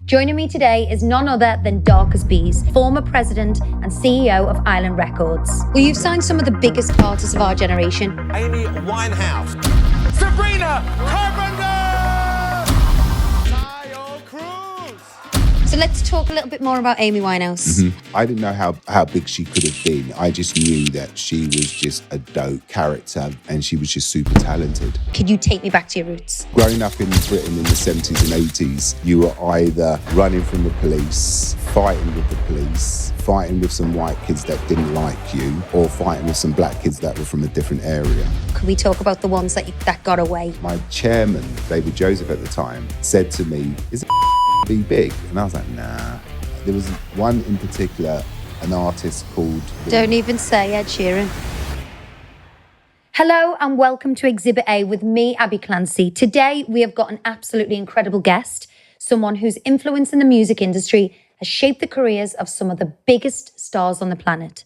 Joining me today is none other than Darcus Beese, former president and CEO of Island Records. Well, you've signed some of the biggest artists of our generation. Amy Winehouse. Sabrina Carpenter! So let's talk a little bit more about Amy Winehouse. I didn't know how big she could have been. I just knew that she was just a dope character and she was just super talented. Could you take me back to your roots? Growing up in Britain in the 70s and 80s, you were either running from the police, fighting with the police, fighting with some white kids that didn't like you, or fighting with some black kids that were from a different area. Could we talk about the ones that got away? My chairman, David Joseph at the time, said to me, "Is it be big?" And I was like, nah. There was one in particular, an artist called... Don't even say Ed Sheeran. Hello and welcome to Exhibit A with me, Abbey Clancy. Today we have got an absolutely incredible guest, someone whose influence in the music industry has shaped the careers of some of the biggest stars on the planet.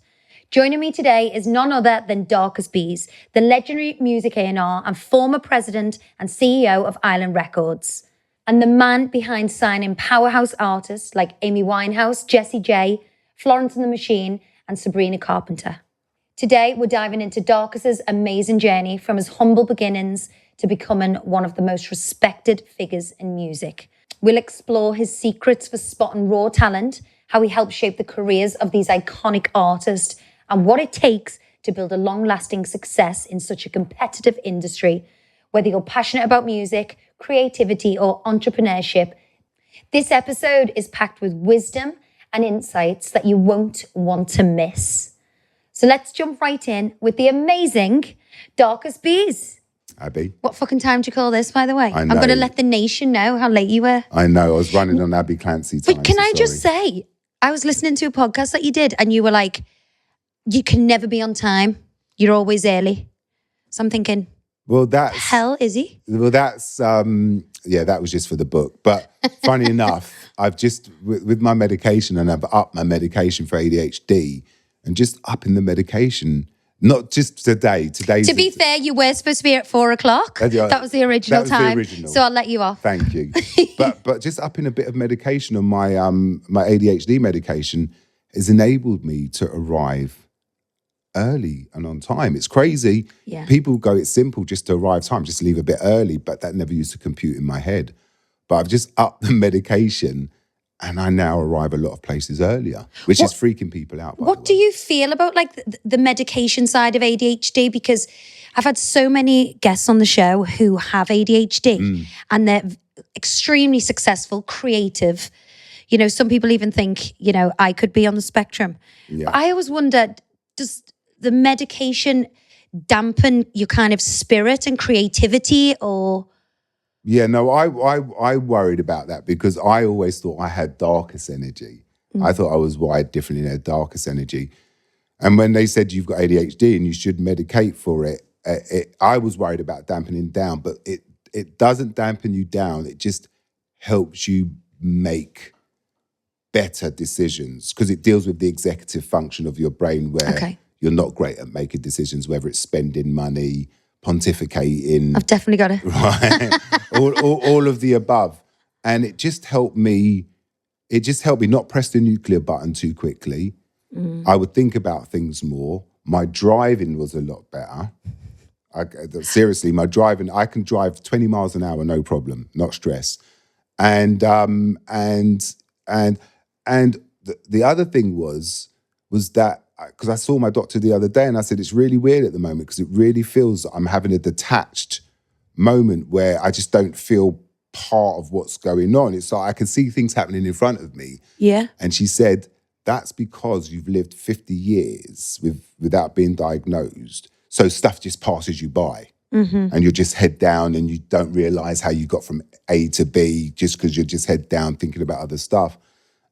Joining me today is none other than Darcus Beese, the legendary music A&R and former president and CEO of Island Records, and the man behind signing powerhouse artists like Amy Winehouse, Jessie J, Florence and the Machine, and Sabrina Carpenter. Today, we're diving into Darcus's amazing journey from his humble beginnings to becoming one of the most respected figures in music. We'll explore his secrets for spotting raw talent, how he helped shape the careers of these iconic artists, and what it takes to build a long-lasting success in such a competitive industry. Whether you're passionate about music, creativity, or entrepreneurship, this episode is packed with wisdom and insights that you won't want to miss. So let's jump right in with the amazing Darcus Beese. Abbey. What fucking time do you call this, by the way? I I'm know. going to let the nation know how late you were. I know, I was running on Abbey Clancy time. But can I just say, I was listening to a podcast that you did and you were like, you can never be on time. You're always early. So I'm thinking... Well, that's... hell is he? Well, that's... that was just for the book. But funny enough, I've just, with my medication, and I've upped my medication for ADHD, and just upping the medication, not just today. To be fair, you were supposed to be at 4:00. That was the original time. The original. So I'll let you off. Thank you. but just upping a bit of medication on my my ADHD medication has enabled me to arrive early and on time. It's crazy. Yeah. People go, it's simple just to arrive time, just leave a bit early, but that never used to compute in my head. But I've just upped the medication and I now arrive a lot of places earlier, which is freaking people out. What do you feel about like the medication side of ADHD? Because I've had so many guests on the show who have ADHD and they're extremely successful, creative. You know, some people even think, you know, I could be on the spectrum. Yeah. But I always wonder, does the medication dampen your kind of spirit and creativity, or? Yeah, no, I worried about that because I always thought I had Darcus energy. I thought I was wired differently in a Darcus energy. And when they said you've got ADHD and you should medicate for it, I was worried about dampening down, but it doesn't dampen you down. It just helps you make better decisions because it deals with the executive function of your brain where you're not great at making decisions, whether it's spending money, pontificating. I've definitely got it. Right. all of the above. And it just helped me not press the nuclear button too quickly. I would think about things more. My driving was a lot better. Seriously, my driving, I can drive 20 miles an hour, no problem, not stress. And the other thing was that, because I saw my doctor the other day and I said, it's really weird at the moment because it really feels that I'm having a detached moment where I just don't feel part of what's going on. It's like I can see things happening in front of me. Yeah. And she said, that's because you've lived 50 years without being diagnosed. So stuff just passes you by. And you're just head down and you don't realise how you got from A to B just because you're just head down thinking about other stuff.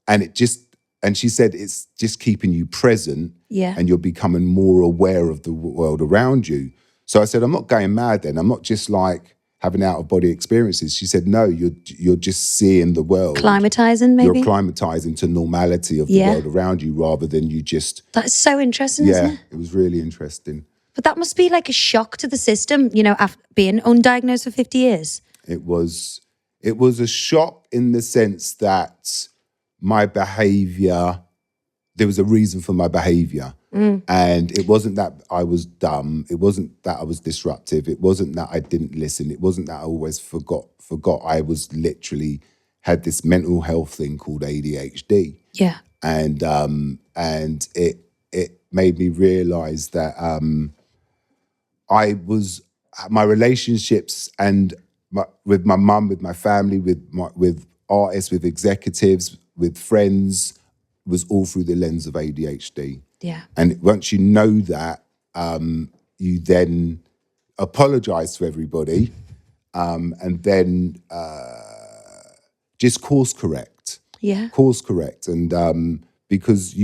And she said, it's just keeping you present and you're becoming more aware of the world around you. So I said, I'm not going mad then. I'm not just like having out-of-body experiences. She said, no, you're just seeing the world. Climatizing, maybe? You're climatizing to normality of the world around you rather than you just... That's so interesting, isn't it? It was really interesting. But that must be like a shock to the system, you know, after being undiagnosed for 50 years. It was It was a shock in the sense that my behavior, there was a reason for my behavior. And it wasn't that I was dumb. It wasn't that I was disruptive. It wasn't that I didn't listen. It wasn't that I always forgot. I was literally had this mental health thing called ADHD. Yeah. And it made me realize that my relationships and with my mum, with my family, with artists, with executives, with friends, was all through the lens of ADHD. Yeah. And once you know that, you then apologize to everybody, and then just course correct. Yeah. Course correct. And because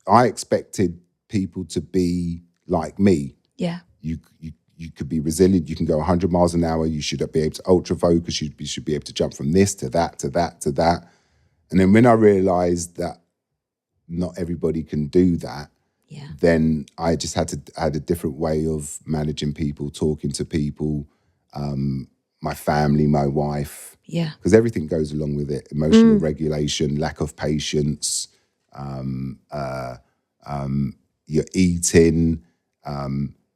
I expected people to be like me. Yeah. You could be resilient. You can go 100 miles an hour. You should be able to ultra focus. You should be able to jump from this to that, to that, to that. And then when I realized that not everybody can do that, then I just had a different way of managing people, talking to people, my family, my wife. Yeah. Because everything goes along with it. Emotional regulation, lack of patience, your eating,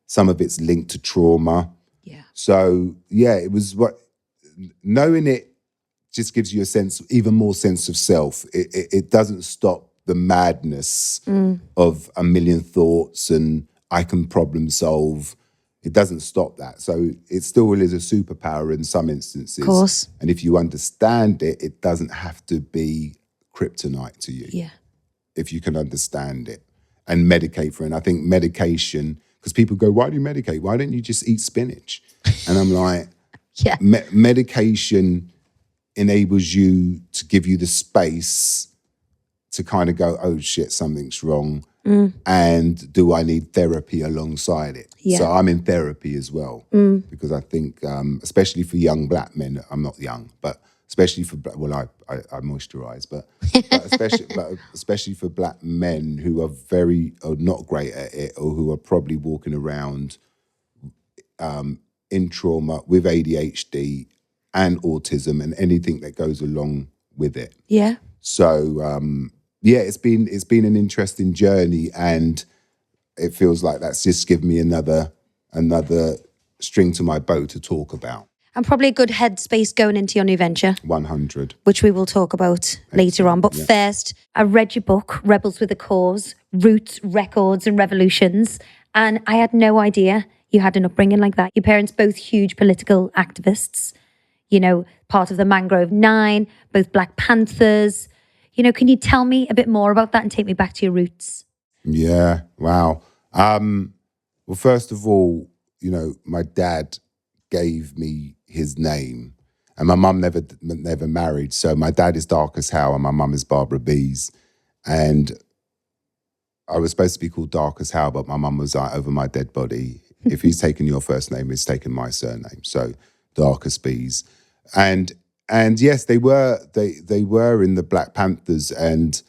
some of it's linked to trauma. Yeah. So it was knowing it just gives you even more sense of self. It doesn't stop the madness of a million thoughts and I can problem solve. It doesn't stop that. So it still is a superpower in some instances. Of course. And if you understand it, it doesn't have to be kryptonite to you. Yeah. If you can understand it and medicate for it. And I think medication, because people go, why do you medicate? Why don't you just eat spinach? And I'm like, medication enables you to give you the space to kind of go, oh shit, something's wrong. And do I need therapy alongside it? Yeah. So I'm in therapy as well because I think, especially for young black men, I'm not young, but especially for, I moisturize, but especially for black men who are not great at it or who are probably walking around in trauma with ADHD and autism and anything that goes along with it. Yeah. So, it's been an interesting journey, and it feels like that's just given me another string to my bow to talk about. And probably a good headspace going into your new venture. 100. Which we will talk about later on. But first, I read your book, Rebels with a Cause, Roots, Records and Revolutions. And I had no idea you had an upbringing like that. Your parents, both huge political activists, part of the Mangrove 9, both Black Panthers. Can you tell me a bit more about that and take me back to your roots? Yeah, wow. Well, first of all, my dad gave me his name, and my mum never married. So my dad is Darcus Howe and my mum is Barbara Beese. And I was supposed to be called Darcus Howe, but my mum was like, over my dead body, if he's taken your first name, he's taken my surname. So Darcus Beese. And yes, they were in the Black Panthers, and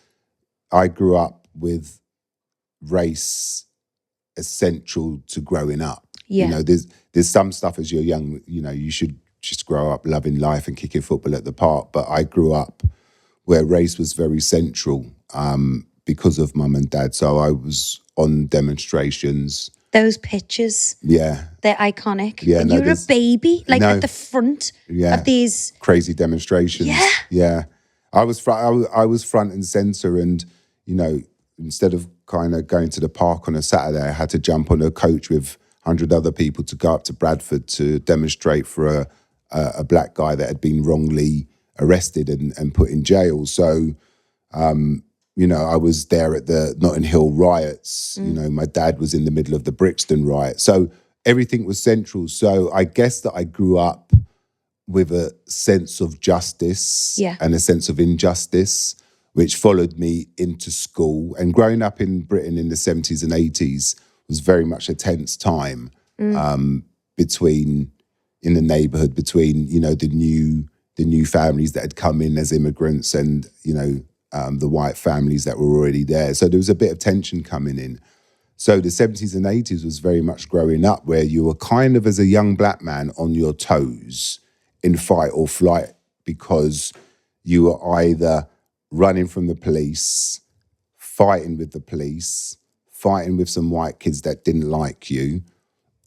I grew up with race essential to growing up. Yeah. There's some stuff as you're young, you should just grow up loving life and kicking football at the park. But I grew up where race was very central because of mum and dad. So I was on demonstrations. Those pictures. Yeah. They're iconic. Yeah, you were a baby, at the front of these crazy demonstrations. Yeah. Yeah. I was front and center, and, instead of kind of going to the park on a Saturday, I had to jump on a coach with 100 other people to go up to Bradford to demonstrate for a black guy that had been wrongly arrested and put in jail. So, I was there at the Notting Hill riots. My dad was in the middle of the Brixton riot. So everything was central. So I guess that I grew up with a sense of justice and a sense of injustice, which followed me into school. And growing up in Britain in the 70s and 80s was very much a tense time in the neighbourhood between, the new families that had come in as immigrants and, the white families that were already there. So there was a bit of tension coming in. So the 70s and 80s was very much growing up where you were kind of, as a young black man, on your toes in fight or flight because you were either running from the police, fighting with the police, fighting with some white kids that didn't like you,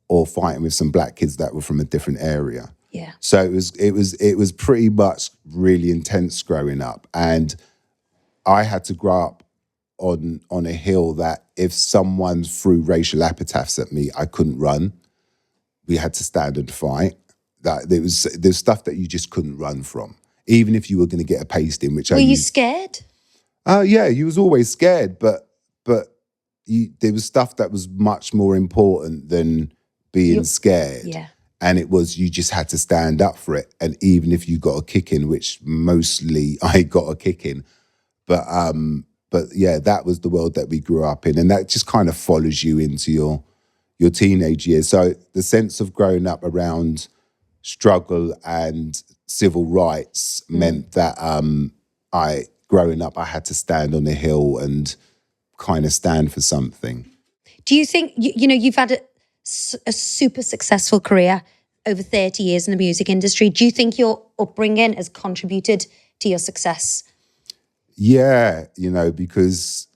or fighting with some black kids that were from a different area. Yeah. So it was pretty much really intense growing up. And I had to grow up on a hill that if someone threw racial epithets at me, I couldn't run. We had to stand and fight. That there's stuff that you just couldn't run from, even if you were going to get a pasting. Which were you scared? Yeah, you was always scared, but there was stuff that was much more important than being scared. Yeah. And it was, you just had to stand up for it. And even if you got a kick in, which mostly I got a kick in, but yeah, that was the world that we grew up in. And that just kind of follows you into your teenage years. So the sense of growing up around struggle and civil rights meant that growing up, I had to stand on a hill and kind of stand for something. Do you think, you've had a super successful career over 30 years in the music industry. Do you think your upbringing has contributed to your success? Yeah, because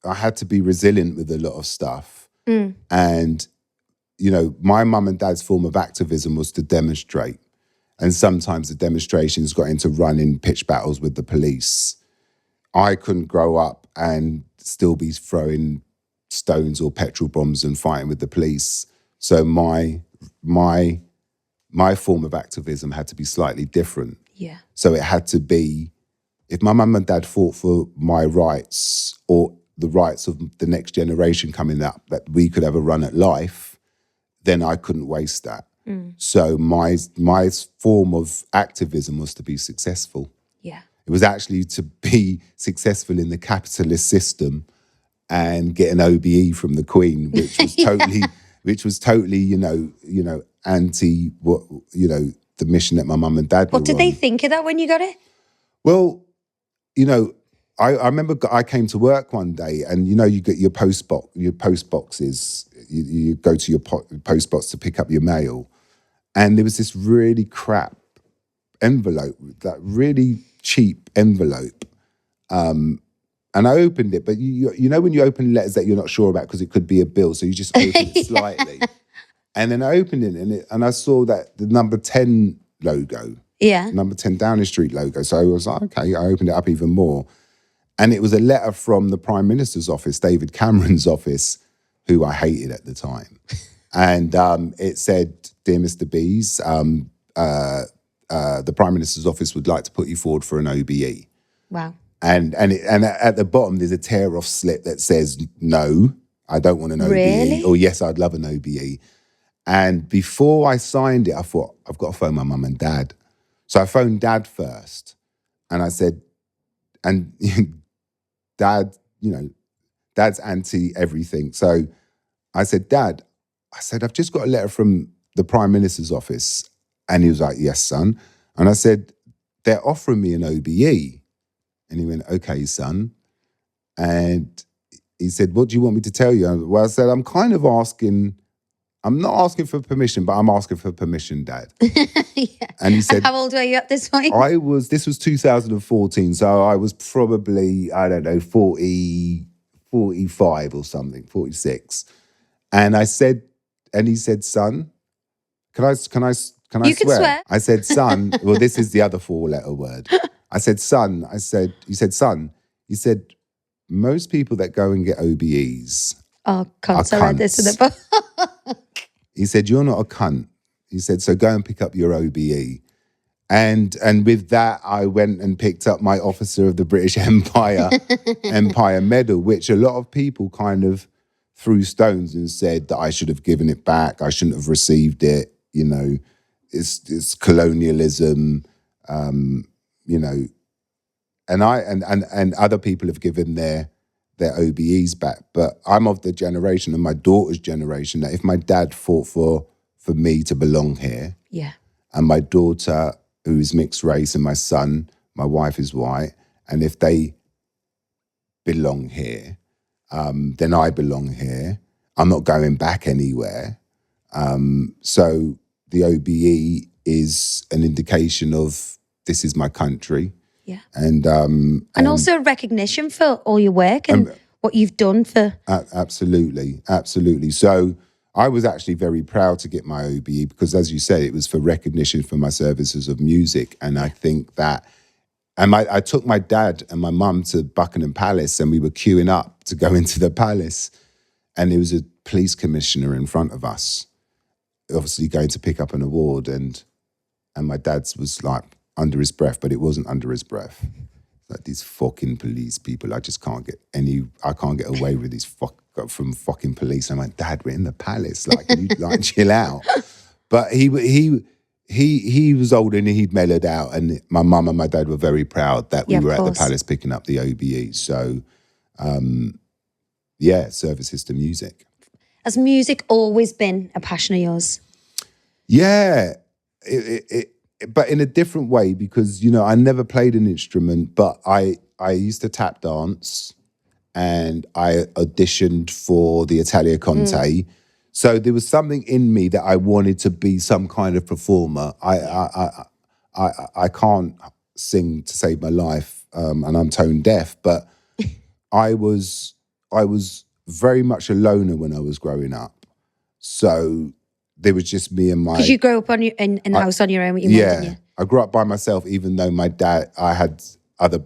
I had to be resilient with a lot of stuff. And, my mum and dad's form of activism was to demonstrate. And sometimes the demonstrations got into running pitch battles with the police. I couldn't grow up and still be throwing stones or petrol bombs and fighting with the police. So my form of activism had to be slightly different. Yeah. So it had to be, if my mum and dad fought for my rights or the rights of the next generation coming up, that we could have a run at life, then I couldn't waste that. So my form of activism was to be successful. Yeah. It was actually to be successful in the capitalist system and get an OBE from the Queen, which was totally, anti what, the mission that my mum and dad were What did they think of that when you got it? Well, I remember I came to work one day and, you get your post boxes, you go to your post box to pick up your mail. And there was this really crap envelope, that really cheap envelope. And I opened it, but when you open letters that you're not sure about because it could be a bill, so you just open it slightly. And then I opened it and I saw that the number 10 logo. Yeah. Number 10 Downing Street logo. So I was like, okay, I opened it up even more. And it was a letter from the Prime Minister's office, David Cameron's office, who I hated at the time. And it said, "Dear Mr. Beese, the Prime Minister's office would like to put you forward for an OBE." Wow. And at the bottom, there's a tear-off slip that says, "No, I don't want an OBE." Really? Or, "Yes, I'd love an OBE." And before I signed it, I thought, I've got to phone my mum and dad. So I phoned Dad first. And I said, and Dad, Dad's anti everything. So I said, "Dad," "I've just got a letter from the Prime Minister's office." And he was like, "Yes, son." And I said, "They're offering me an OBE." And he went, "Okay, son." And he said, "What do you want me to tell you?" Well, I said, I'm not asking for permission, but I'm asking for permission, Dad. Yeah. And he said, "How old were you at this point?" This was 2014, so I was probably, 45 or something, 46. And I said, and he said, "Son, can I You swear?" can swear. I said, "Son," well, this is the other 4-letter word. I said, "Son," he said, "Son," he said, "most people that go and get OBEs Oh, are I read this in the book. He said, "You're not a cunt." He said, "So go and pick up your OBE." And with that, I went and picked up my Officer of the British Empire Medal, which a lot of people kind of threw stones and said that I should have given it back. I shouldn't have received it. It's colonialism. And other people have given their OBEs back. But I'm of the generation, and my daughter's generation, that if my dad fought for me to belong here, Yeah. and my daughter, who is mixed race, and my son, my wife is white, and if they belong here, then I belong here. I'm not going back anywhere. So the OBE is an indication of this is my country. Yeah. And also recognition for all your work and what you've done for. Absolutely. So I was actually very proud to get my OBE because, as you said, it was for recognition for my services of music. And I think that, and I took my dad and my mum to Buckingham Palace, and we were queuing up to go into the palace, and there was a police commissioner in front of us, obviously going to pick up an award, and my dad's was like under his breath, but it wasn't under his breath. Like, these fucking police people, I can't get away with these from fucking police. I'm like, Dad, we're in the palace. Like, can you like chill out? But he was older and he'd mellowed out, and my mum and my dad were very proud that we were at the palace picking up the OBE. So, services to music. Has music always been a passion of yours? Yeah, but in a different way, because, I never played an instrument, but I used to tap dance and I auditioned for the Italia Conte. So there was something in me that I wanted to be some kind of performer. I can't sing to save my life, and I'm tone deaf, but I was very much a loner when I was growing up. So there was just me and my... Because you grew up in the house on your own with your mum, didn't you? I grew up by myself, even though I had other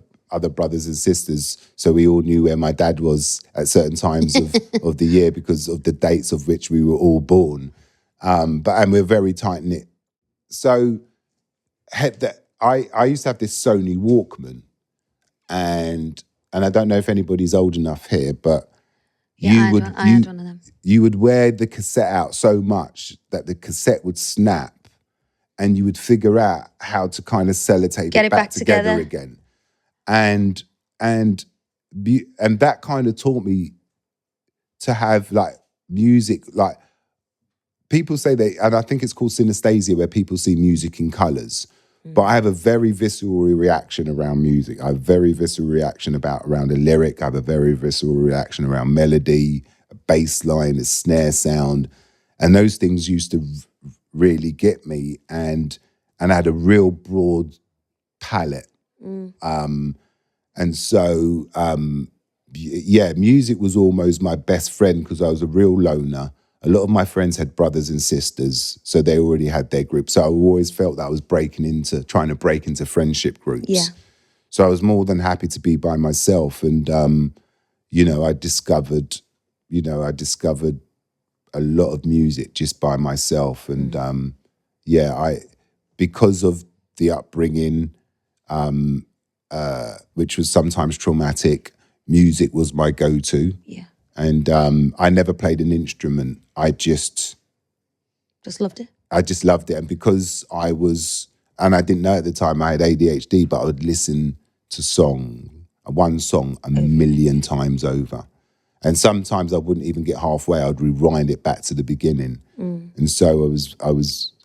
brothers and sisters, so we all knew where my dad was at certain times of the year because of the dates of which we were all born. And we're very tight-knit. So I used to have this Sony Walkman, and I don't know if anybody's old enough here, but I had one of them. You would wear the cassette out so much that the cassette would snap, and you would figure out how to kind of sellotape it back together again. And that kind of taught me to have like music, like people say and I think it's called synesthesia, where people see music in colours. But I have a very visceral reaction around music. I have a very visceral reaction around a lyric. I have a very visceral reaction around melody, a bass line, a snare sound. And those things used to really get me. And I had a real broad palette. And so, music was almost my best friend because I was a real loner. A lot of my friends had brothers and sisters, so they already had their group. So I always felt that I was trying to break into friendship groups. Yeah. So I was more than happy to be by myself. And, I discovered a lot of music just by myself. And, because of the upbringing, which was sometimes traumatic, music was my go-to. Yeah. And I never played an instrument. I just loved it. I just loved it. And because I didn't know at the time I had ADHD, but I would listen to one song a million times over. And sometimes I wouldn't even get halfway. I'd rewind it back to the beginning. And so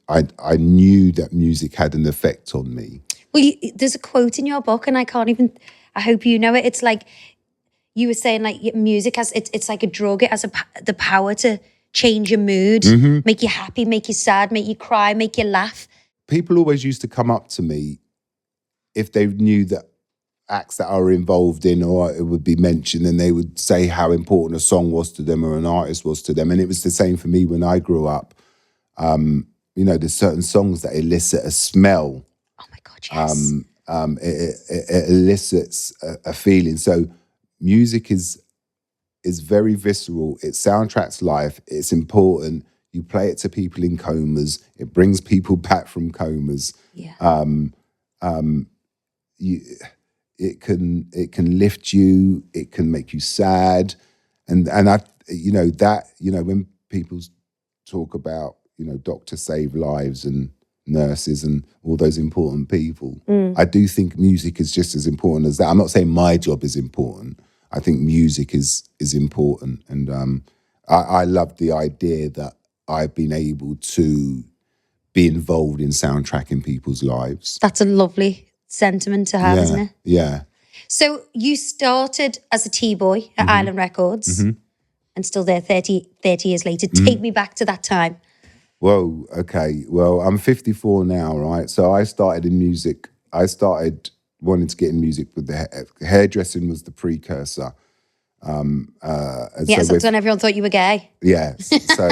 I knew that music had an effect on me. Well, there's a quote in your book, and I hope you know it. It's like, you were saying, like, music it's like a drug. It has the power to change your mood, make you happy, make you sad, make you cry, make you laugh. People always used to come up to me if they knew that acts that I were involved in, or it would be mentioned, and they would say how important a song was to them or an artist was to them. And it was the same for me when I grew up. There's certain songs that elicit a smell. Oh my God, yes. It elicits a feeling. So music is very visceral. It soundtracks life. It's important. You play it to people in comas. It brings people back from comas. Yeah. It can lift you. It can make you sad, and when people talk about doctors save lives and nurses and all those important people, I do think music is just as important as that. I'm not saying my job is important. I think music is important, and I love the idea that I've been able to be involved in soundtracking people's lives. That's a lovely sentiment to have, isn't it? Yeah. So you started as a T-boy at Island Records, and still there 30 years later. Take me back to that time. Whoa, okay. Well, I'm 54 now, right? So I started in music. I started wanting to get in music with the hairdressing was the precursor. And Yeah, so that's when everyone thought you were gay. Yes. So,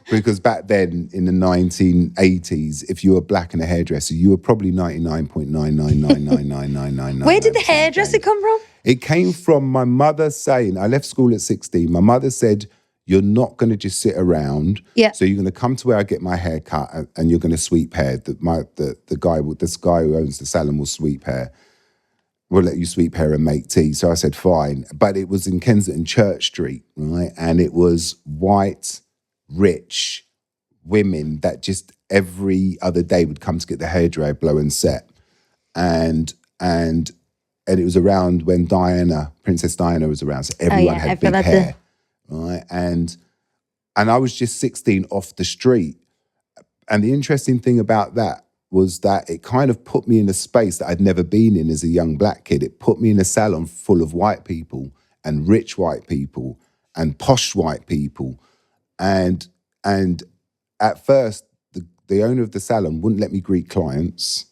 because back then in the 1980s, if you were black and a hairdresser, you were probably 99.9999999. Where did the hairdresser come from? It came from my mother saying, I left school at 16. My mother said, you're not going to just sit around. Yeah. So you're going to come to where I get my hair cut and you're going to sweep hair. This guy who owns the salon will sweep hair. We'll let you sweep hair and make tea. So I said, fine. But it was in Kensington Church Street, right? And it was white, rich women that just every other day would come to get the hairdryer blow and set. And it was around when Princess Diana was around. So everyone had big hair, right? And I was just 16 off the street. And the interesting thing about that was that it kind of put me in a space that I'd never been in as a young black kid. It put me in a salon full of white people and rich white people and posh white people. And at first, the owner of the salon wouldn't let me greet clients.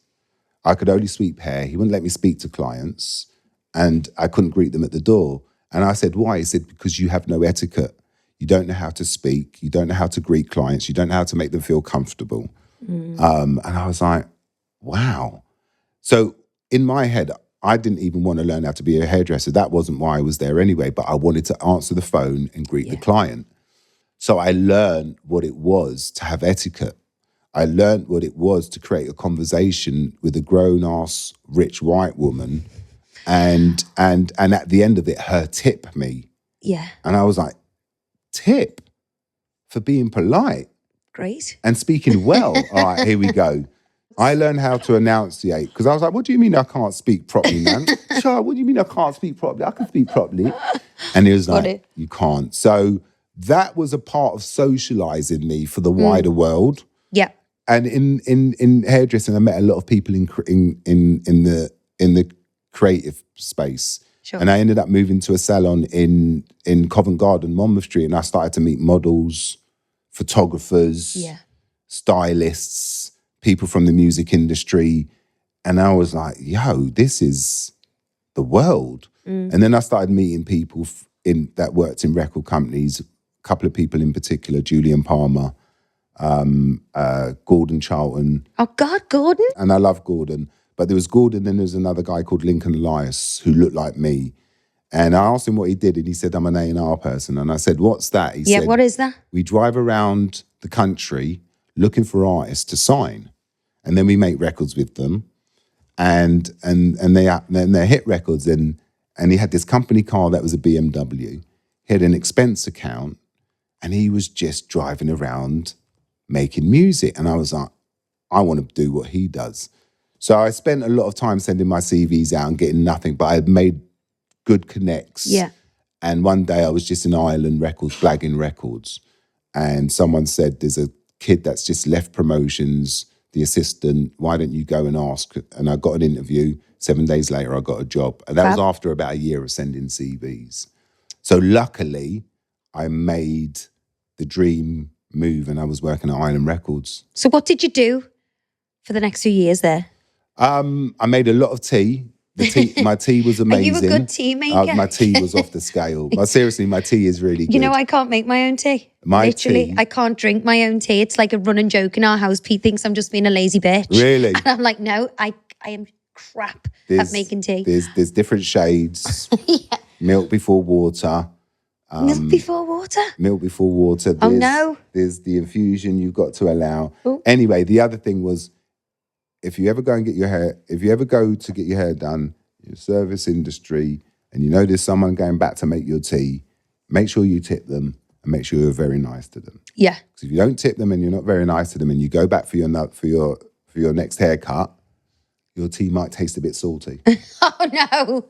I could only sweep hair. He wouldn't let me speak to clients. And I couldn't greet them at the door. And I said, why? He said, because you have no etiquette. You don't know how to speak. You don't know how to greet clients. You don't know how to make them feel comfortable. And I was like, wow. So in my head, I didn't even want to learn how to be a hairdresser. That wasn't why I was there anyway, but I wanted to answer the phone and greet the client. So I learned what it was to have etiquette. I learned what it was to create a conversation with a grown-ass, rich white woman. And at the end of it, her tip me. Yeah. And I was like, tip for being polite? Great. And speaking well. All right, here we go. I learned how to enunciate because I was like, what do you mean I can't speak properly, man? Child, what do you mean I can't speak properly? I can speak properly. And he was like, you can't. So that was a part of socializing me for the wider world. Yeah. And in hairdressing, I met a lot of people in the creative space. Sure. And I ended up moving to a salon in Covent Garden, Monmouth Street, and I started to meet models, photographers, stylists, people from the music industry. And I was like, yo, this is the world. And then I started meeting people that worked in record companies, a couple of people in particular, Julian Palmer, Gordon Charlton. Oh, God, Gordon? And I love Gordon. But there was Gordon and there was another guy called Lincoln Elias who looked like me. And I asked him what he did, and he said, I'm an A&R person. And I said, what's that? He said, what is that? We drive around the country looking for artists to sign. And then we make records with them. And they're hit records. And he had this company car that was a BMW. He had an expense account. And he was just driving around making music. And I was like, I want to do what he does. So I spent a lot of time sending my CVs out and getting nothing, but I had made good connects. Yeah. And one day I was just in Ireland Records, blagging records. And someone said, there's a kid that's just left promotions, the assistant, why don't you go and ask? And I got an interview. 7 days later, I got a job. And that was after about a year of sending CVs. So luckily, I made the dream move and I was working at Island Records. So what did you do for the next few years there? I made a lot of tea. My tea was amazing. Are you a good tea maker? My tea was off the scale. But seriously, my tea is really good. You know, I can't make my own tea. Literally, I can't drink my own tea. It's like a running joke in our house. Pete thinks I'm just being a lazy bitch. Really? And I'm like, no, I am crap at making tea. There's different shades. Milk before water. Milk before water? Milk before water. Oh, no. There's the infusion you've got to allow. Ooh. Anyway, the other thing was, if you ever go to get your hair done, your service industry, and you know there's someone going back to make your tea, make sure you tip them and make sure you're very nice to them. Yeah. Because if you don't tip them and you're not very nice to them and you go back for your next haircut, your tea might taste a bit salty. Oh, no.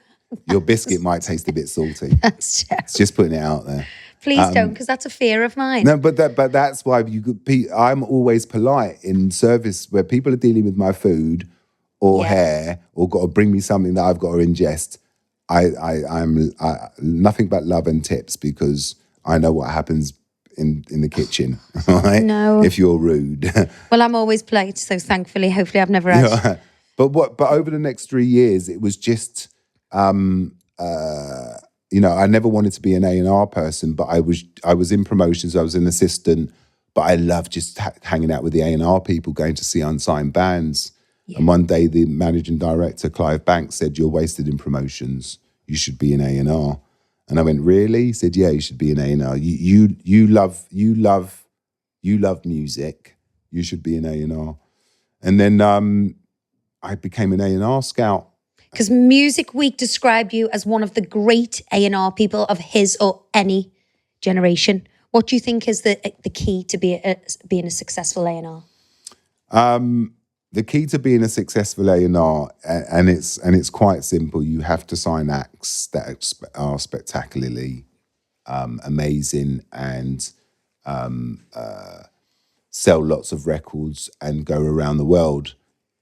Your biscuit might taste a bit salty. That's terrible. It's just putting it out there. Please don't, because that's a fear of mine. No, but that's why I'm always polite in service where people are dealing with my food or hair or got to bring me something that I've got to ingest. I'm nothing but love and tips because I know what happens in the kitchen, right? No. If you're rude. Well, I'm always polite, so thankfully, hopefully I've never had. Yeah. But over the next 3 years, it was just, I never wanted to be an A&R person, but I was in promotions, I was an assistant, but I loved just hanging out with the A&R people, going to see unsigned bands. Yeah. And one day the managing director, Clive Banks, said, "You're wasted in promotions. You should be in A&R." And I went, "Really?" He said, "Yeah, you should be in A&R. You love music. You should be in A&R." And then I became an A&R scout. Because Music Week described you as one of the great A&R people of his or any generation. What do you think is the key to being a successful A&R? The key to being a successful A&R, and it's quite simple. You have to sign acts that are spectacularly amazing and sell lots of records and go around the world.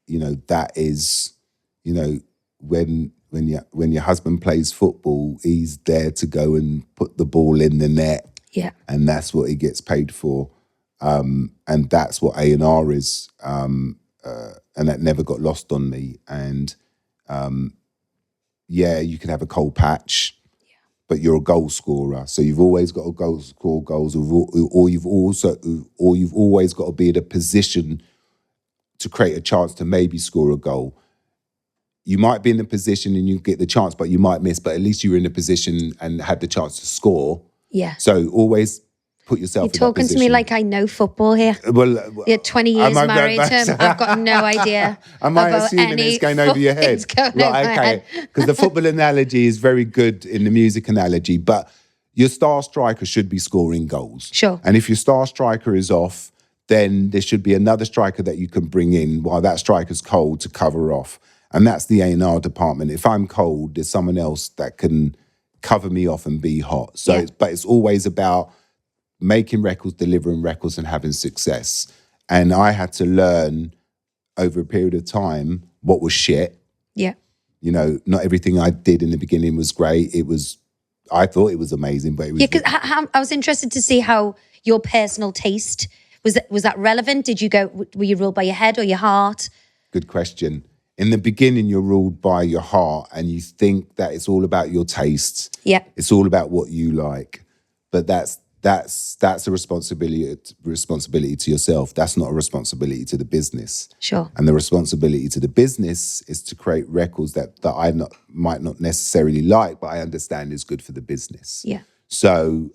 That is, when your husband plays football, he's there to go and put the ball in the net. Yeah. And that's what he gets paid for. And that's what A&R is. And that never got lost on me. And you can have a cold patch, but you're a goal scorer. So you've always got to score goals, or you've always got to be in a position to create a chance to maybe score a goal. You might be in a position and you get the chance, but you might miss, but at least you were in a position and had the chance to score. Yeah. So always put yourself in that You're talking to me like I know football here. Well, you're 20 years married to him. I've got no idea. Am I assuming it's going over your head? Okay. Because the football analogy is very good in the music analogy, but your star striker should be scoring goals. Sure. And if your star striker is off, then there should be another striker that you can bring in while that striker's cold to cover off. And that's the A&R department. If I'm cold, there's someone else that can cover me off and be hot. So, but it's always about making records, delivering records, and having success. And I had to learn over a period of time what was shit. Yeah. Not everything I did in the beginning was great. I thought it was amazing, but it was... Yeah, because I was interested to see how your personal taste, was that relevant? Were you ruled by your head or your heart? Good question. In the beginning, you're ruled by your heart and you think that it's all about your tastes. Yeah. It's all about what you like. But that's a responsibility to yourself. That's not a responsibility to the business. Sure. And the responsibility to the business is to create records that I might not necessarily like, but I understand is good for the business. Yeah. So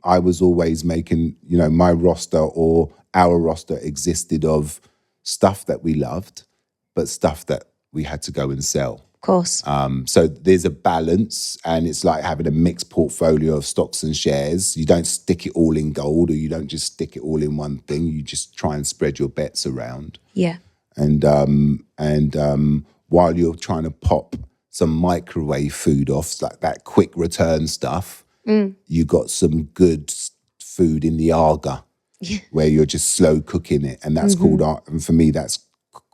I was always making, my roster or our roster existed of stuff that we loved, but stuff that we had to go and sell. Of course. So there's a balance, and it's like having a mixed portfolio of stocks and shares. You don't stick it all in gold, or you don't just stick it all in one thing. You just try and spread your bets around. Yeah. And while you're trying to pop some microwave food off, like that quick return stuff, you got some good food in the Arga, where you're just slow cooking it. And that's called art. And for me, that's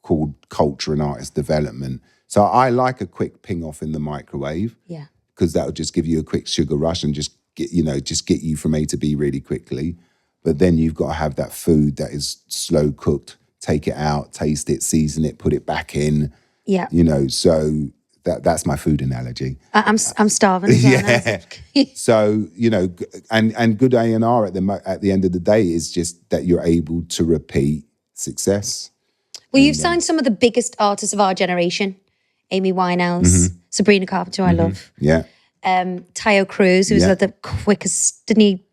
called culture and artist development. So I like a quick ping off in the microwave. Yeah. Because that will just give you a quick sugar rush and just get you from A to B really quickly. But then you've got to have that food that is slow cooked. Take it out, taste it, season it, put it back in. Yeah. So that's my food analogy. I'm starving as well. Yeah. So, and good A&R at the end of the day is just that you're able to repeat success. Well, you've signed some of the biggest artists of our generation. Amy Winehouse, Sabrina Carpenter, I love. Yeah. Tayo Cruz, who was like the quickest, didn't he?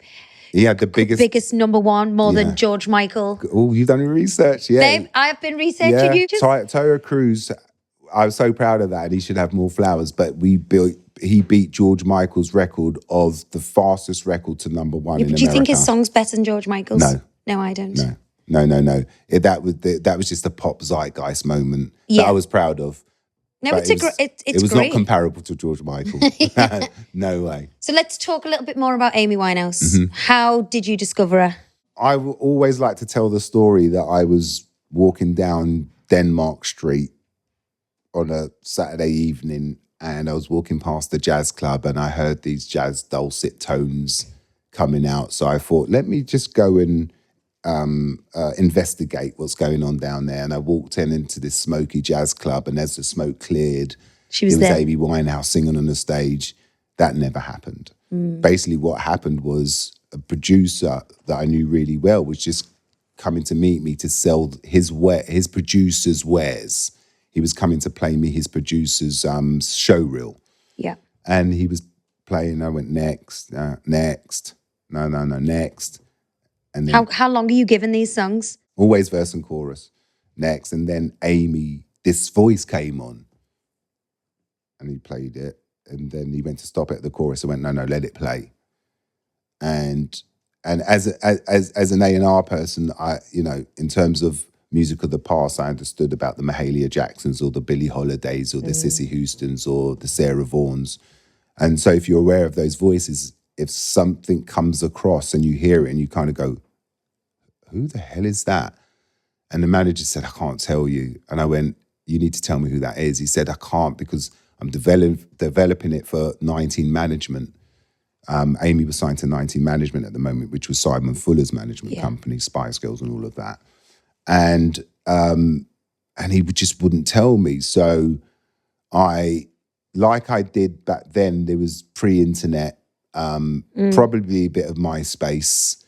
He had the biggest number one, more than George Michael. Oh, you've done your research, yeah. Babe, I have been researching you. Tayo Cruz, I was so proud of that, and he should have more flowers, but he beat George Michael's record of the fastest record to number one in America. Do you think his song's better than George Michael's? No. No, I don't. No. That was just a pop zeitgeist moment that I was proud of. No, but it was great. Not comparable to George Michael. No way. So let's talk a little bit more about Amy Winehouse. How did you discover her? I always like to tell the story that I was walking down Denmark Street on a Saturday evening, and I was walking past the jazz club, and I heard these jazz dulcet tones coming out. So I thought, let me just go and investigate what's going on down there. And I walked into this smoky jazz club, and as the smoke cleared, She was it was there. Amy Winehouse singing on the stage. That never happened. Basically, what happened was a producer that I knew really well was just coming to meet me to sell his producer's wares. He was coming to play me his producer's show reel. Yeah. And he was playing. I went, next, next, no, next. And then How long are you given these songs? always verse and chorus, next. And then Amy, this voice came on and he played it. And then he went to stop it at the chorus. I went, no, let it play. And as an A&R person, I, you know, in terms of music of the past, I understood about the Mahalia Jacksons or the Billie Holidays or the Cissy Houstons or the Sarah Vaughans. And so if you're aware of those voices, if something comes across and you hear it and you kind of go, who the hell is that? And the manager said, I can't tell you. And I went, you need to tell me who that is. He said, I can't because I'm developing it for 19 Management. Amy was signed to 19 Management at the moment, which was Simon Fuller's management company, Spice Girls and all of that. And he just wouldn't tell me. So like I did back then, there was pre-internet, probably a bit of MySpace,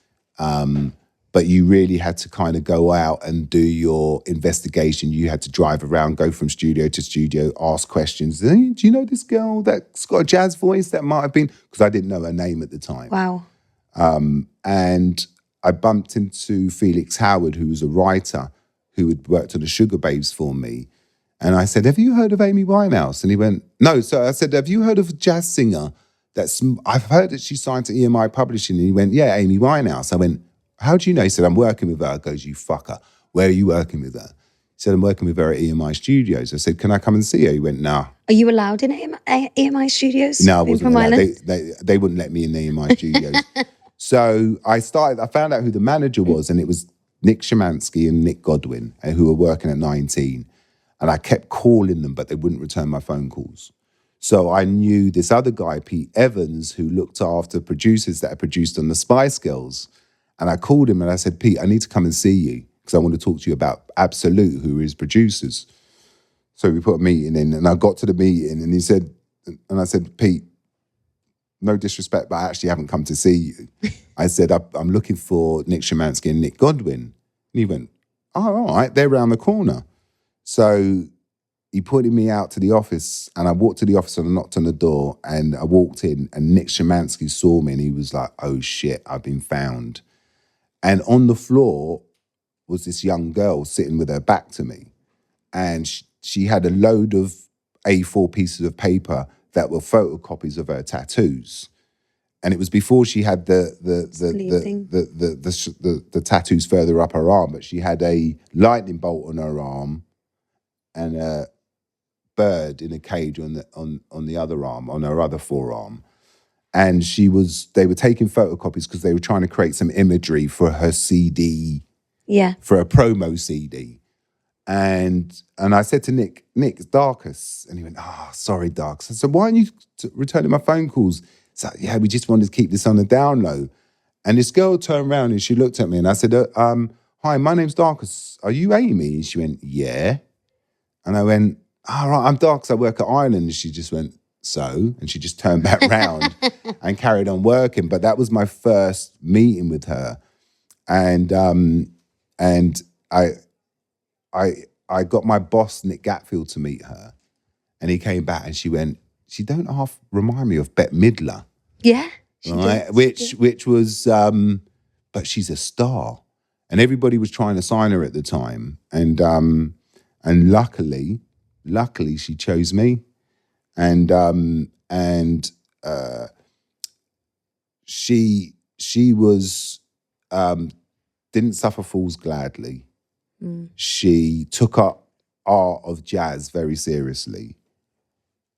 but you really had to kind of go out and do your investigation. You had to drive around, go from studio to studio, ask questions. Hey, do you know this girl that's got a jazz voice that might have been? Because I didn't know her name at the time. Wow. And I bumped into Felix Howard, who was a writer who had worked on the Sugar Babes for me. And I said, have you heard of Amy Winehouse? And he went, no. So I said, have you heard of a jazz singer I've heard that she signed to EMI Publishing? And he went, yeah, Amy Winehouse. I went, how do you know? He said, I'm working with her. I goes, you fucker. Where are you working with her? He said, I'm working with her at EMI Studios. I said, can I come and see her? He went, no. Are you allowed in EMI Studios? No, I wasn't allowed. Island? They wouldn't let me in the EMI Studios. So I found out who the manager was, and it was Nick Szymanski and Nick Godwin, who were working at 19. And I kept calling them, but they wouldn't return my phone calls. So I knew this other guy, Pete Evans, who looked after producers that had produced on the Spice Girls. And I called him and I said, Pete, I need to come and see you because I want to talk to you about Absolute, who are his producers. So we put a meeting in, and I got to the meeting and he said, and I said, Pete, no disrespect, but I actually haven't come to see you. I said, I'm looking for Nick Szymanski and Nick Godwin. And he went, oh, all right, they're around the corner. So he pointed me out to the office, and I walked to the office and I knocked on the door, and I walked in and Nick Szymanski saw me and he was like, oh shit, I've been found. And on the floor was this young girl sitting with her back to me. And she had a load of A4 pieces of paper that were photocopies of her tattoos. And it was before she had the tattoos further up her arm, but she had a lightning bolt on her arm and a bird in a cage on the other arm, on her other forearm. And they were taking photocopies because they were trying to create some imagery for her CD, for a promo CD. And I said to Nick, it's Darcus. And he went, sorry, Darcus. I said, why aren't you returning my phone calls? He's like, yeah, we just wanted to keep this on the down low. And this girl turned around and she looked at me and I said, hi, my name's Darcus. Are you Amy? And she went, yeah. And I went, all right, I'm Darcus. I work at Ireland. And she just went, so? And she just turned back round and carried on working. But that was my first meeting with her. And I got my boss, Nick Gatfield, to meet her. And he came back and she went, she don't half remind me of Bette Midler. Yeah. Right? Which was, but she's a star. And everybody was trying to sign her at the time. And luckily she chose me. And she was, didn't suffer fools gladly. She took up art of jazz very seriously.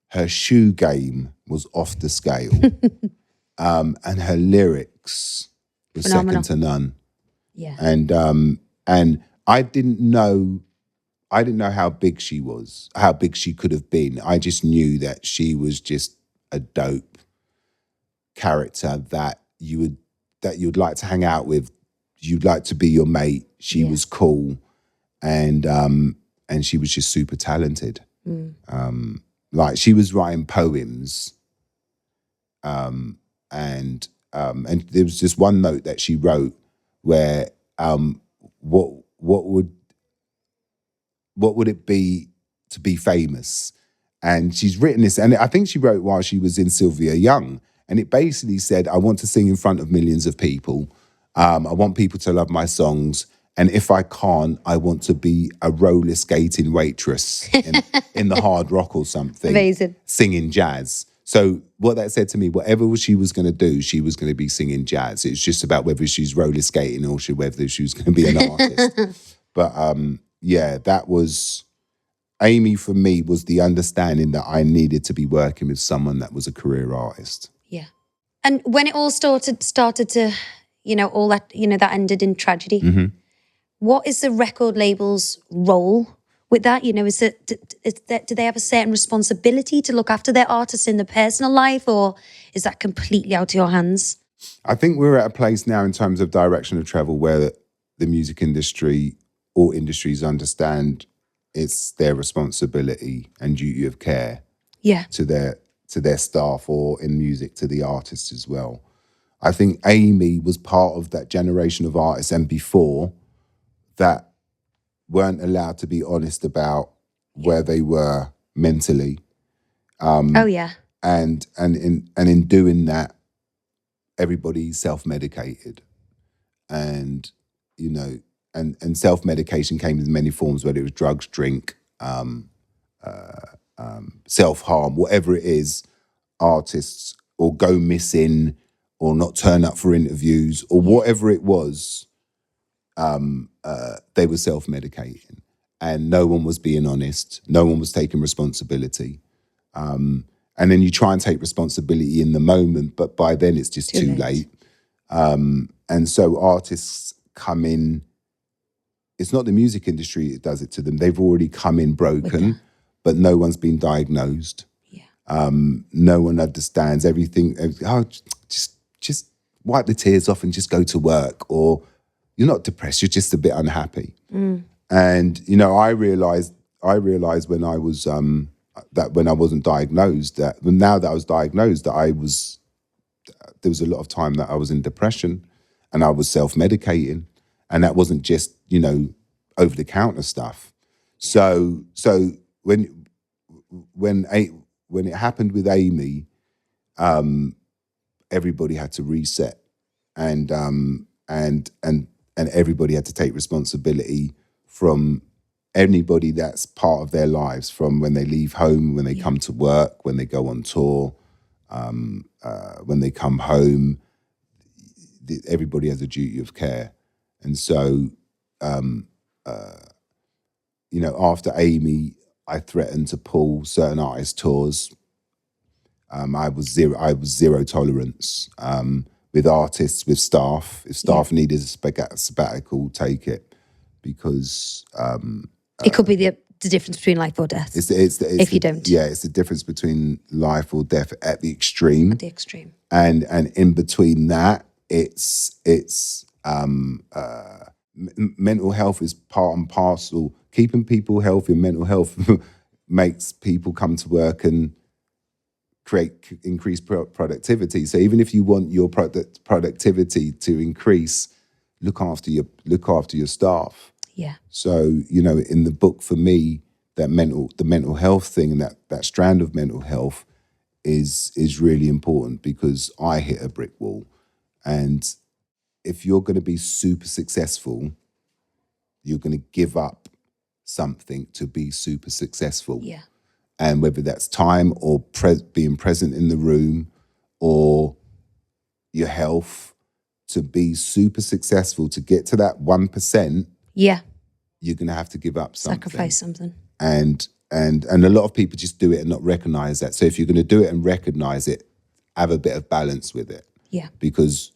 Her shoe game was off the scale. And her lyrics were Phenomenal. second to none. Yeah. And I didn't know how big she was, how big she could have been. I just knew that she was just a dope character that you would that you'd like to hang out with. You'd like to be your mate. She was cool, and she was just super talented. Like she was writing poems, and there was just one note that she wrote where what would it be to be famous? And she's written this, and I think she wrote while she was in Sylvia Young, and it basically said, I want to sing in front of millions of people. I want people to love my songs. And if I can't, I want to be a roller skating waitress in the Hard Rock or something. Amazing. Singing jazz. So what that said to me, whatever she was going to do, she was going to be singing jazz. It's just about whether she's roller skating or whether she was going to be an artist. But yeah, that was... Amy, for me, was the understanding that I needed to be working with someone that was a career artist. Yeah. And when it all started to, all that, that ended in tragedy, what is the record label's role with that? Do they have a certain responsibility to look after their artists in their personal life, or is that completely out of your hands? I think we're at a place now in terms of direction of travel where the music industry, all industries understand it's their responsibility and duty of care to their staff, or in music to the artists as well. I think Amy was part of that generation of artists and before that weren't allowed to be honest about where they were mentally. And in doing that, everybody self-medicated. And, and self-medication came in many forms, whether it was drugs, drink, self-harm, whatever it is, artists, or go missing, or not turn up for interviews, or whatever it was, they were self-medicating. And no one was being honest. No one was taking responsibility. And then you try and take responsibility in the moment, but by then it's just too late. And so artists come in. It's not the music industry that does it to them. They've already come in broken, but no one's been diagnosed. Yeah. No one understands everything. Oh, just wipe the tears off and just go to work. Or you're not depressed, you're just a bit unhappy. And, I realized when I was, that when I wasn't diagnosed, that now that I was diagnosed, that there was a lot of time that I was in depression and I was self-medicating. And that wasn't just, over-the-counter stuff. So when it happened with Amy, everybody had to reset, and everybody had to take responsibility from anybody that's part of their lives, from when they leave home, when they come to work, when they go on tour, when they come home. Everybody has a duty of care. And so, after Amy, I threatened to pull certain artist tours. I was zero tolerance with artists, with staff. If staff needed a sabbatical, take it, because it could be the difference between life or death. If you don't, it's the difference between life or death at the extreme. At the extreme, and in between that, it's mental health is part and parcel. Keeping people healthy and mental health makes people come to work and create increased productivity. So even if you want your productivity to increase, look after your staff. Yeah. So in the book, for me, the mental health thing and that strand of mental health is really important, because I hit a brick wall, and if you're going to be super successful, you're going to give up something to be super successful. Yeah. And whether that's time or being present in the room or your health, to be super successful, to get to that 1%, you're going to have to give up something. Sacrifice something. And a lot of people just do it and not recognize that. So if you're going to do it and recognize it, have a bit of balance with it. Yeah. Because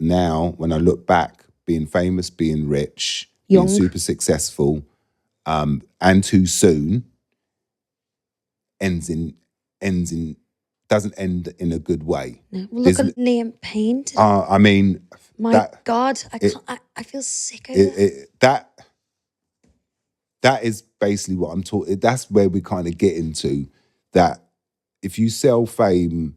now, when I look back, being famous, being rich, being super successful, and too soon ends in doesn't end in a good way. No. Well, look at Liam Payne today. I mean, My God, I feel sick over that. That is basically what I'm talking. That's where we kind of get into that. If you sell fame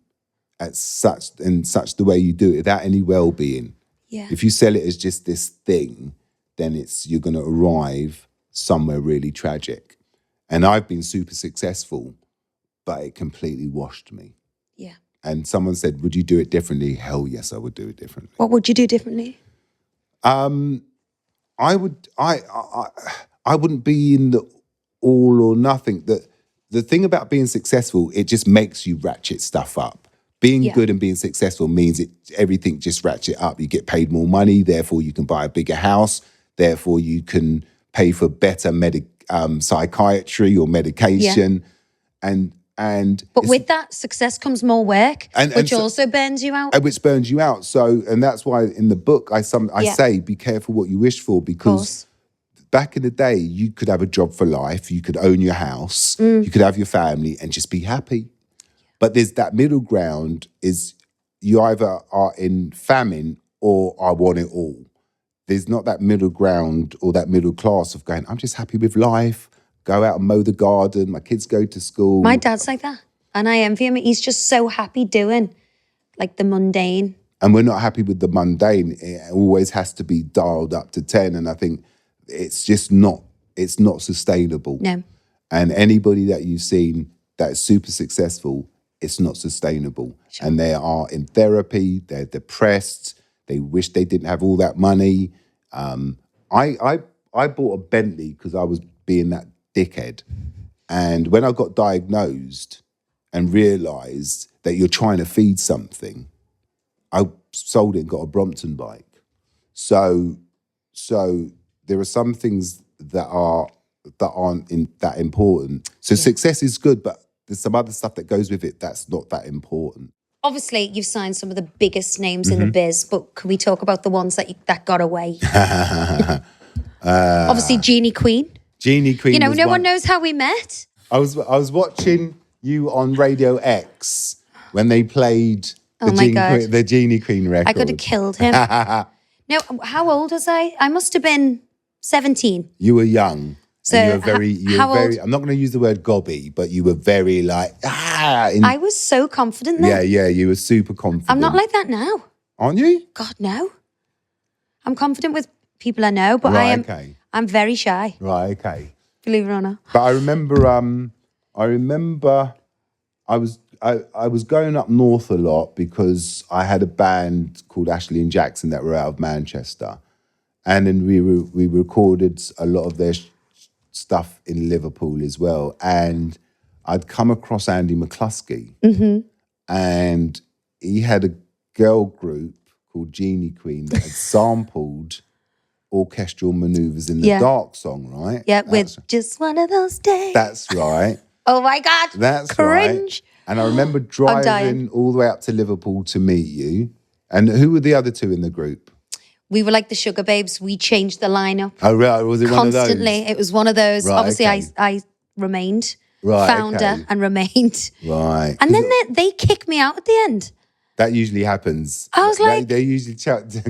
at such the way you do it, without any well-being, if you sell it as just this thing, then you're going to arrive somewhere really tragic. And I've been super successful, but it completely washed me. Yeah. And someone said, "Would you do it differently?" Hell yes, I would do it differently. What would you do differently? I would. I wouldn't be in the all or nothing. The thing about being successful, it just makes you ratchet stuff up. Being good and being successful means everything just ratchet up. You get paid more money, therefore you can buy a bigger house, therefore you can pay for better psychiatry or medication. But with that, success comes more work, which also burns you out. Which burns you out. So, and that's why in the book I say, be careful what you wish for, because back in the day, you could have a job for life, you could own your house, you could have your family and just be happy. But there's that middle ground is you either are in famine or I want it all. There's not that middle ground or that middle class of going, I'm just happy with life, go out and mow the garden, my kids go to school. My dad's like that. And I envy him. He's just so happy doing like the mundane. And we're not happy with the mundane. It always has to be dialed up to 10. And I think it's just not sustainable. No. And anybody that you've seen that is super successful, it's not sustainable. Sure. And they are in therapy, they're depressed, they wish they didn't have all that money. I bought a Bentley because I was being that dickhead. And when I got diagnosed and realised that you're trying to feed something, I sold it and got a Brompton bike. So there are some things that aren't that important. So success is good, but there's some other stuff that goes with it that's not that important. Obviously, you've signed some of the biggest names in the biz, but can we talk about the ones that got away? Obviously, Genie Queen. Genie Queen. You know, no one knows how we met. I was watching you on Radio X when they played the Genie Queen record. I could have killed him. No, how old was I? I must have been 17. You were young. So you were very, I'm not going to use the word gobby, but you were very like, I was so confident then. Yeah, you were super confident. I'm not like that now. Aren't you? God, no. I'm confident with people I know, but I'm very shy. Right, okay. Believe it or not. But I remember I was going up north a lot because I had a band called Ashley and Jackson that were out of Manchester. And then we recorded a lot of their stuff in Liverpool as well. And I'd come across Andy McCluskey. And he had a girl group called Genie Queen that had sampled orchestral maneuvers in the Dark song, right? Yeah, with Just One of Those Days. That's right. Oh my God. That's cringe. Right. And I remember driving all the way up to Liverpool to meet you. And who were the other two in the group? We were like the Sugar Babes. We changed the lineup. Oh, right. Was it one of those? Constantly. It was one of those. Right, Obviously, okay. I remained founder and remained. Right. And then they kicked me out at the end. That usually happens. I was like... They usually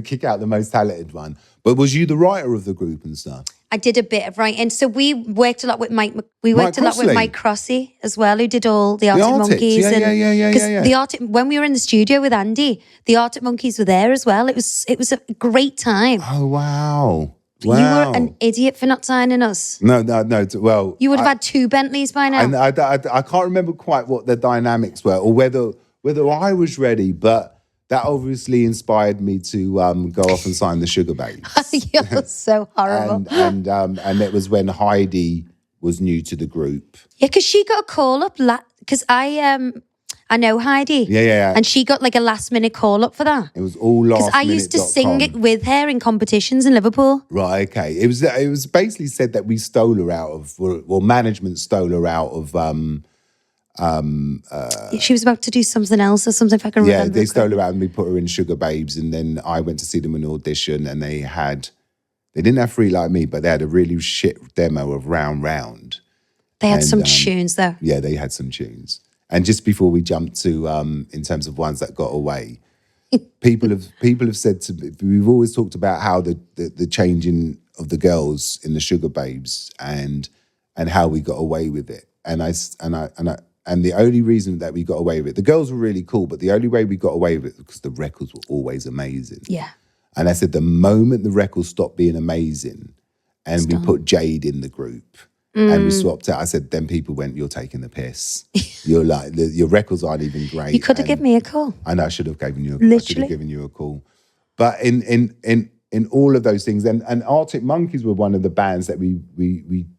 kick out the most talented one. But was you the writer of the group and stuff? I did a bit of writing. So we worked a lot with Mike. We worked a lot with Mike Crossy as well, who did all the Arctic Monkeys. Yeah. When we were in the studio with Andy, the Arctic Monkeys were there as well. It was a great time. Oh, wow. You were an idiot for not signing us. No. Well, you would have had 2 Bentleys by now. And I can't remember quite what the dynamics were or whether I was ready, but that obviously inspired me to go off and sign the Sugar Babes. You're so horrible. And it was when Heidi was new to the group. Yeah, because she got a call up because I know Heidi. Yeah. And she got like a last minute call up for that. It was all last minute. Because I used to sing it with her in competitions in Liverpool. Right, okay. It was basically said that we stole her out of, well, management stole her out of. She was about to do something else or something, if I can remember. Yeah, they stole her out and we put her in Sugar Babes, and then I went to see them in audition, and they didn't have Free Like Me, but they had a really shit demo of Round Round. They had some tunes though. Yeah, they had some tunes. And just before we jump to in terms of ones that got away, people have said to me, we've always talked about how the changing of the girls in the Sugar Babes and how we got away with it. And the only reason that we got away with it, the girls were really cool, but the only way we got away with it was because the records were always amazing. Yeah. And I said the moment the records stopped being amazing and we put Jade in the group and we swapped out, I said, then people went, you're taking the piss. You're like, your records aren't even great. You could have given me a call. I know I should have given you a call. Literally. I should have given you a call. But in all of those things, and Arctic Monkeys were one of the bands that we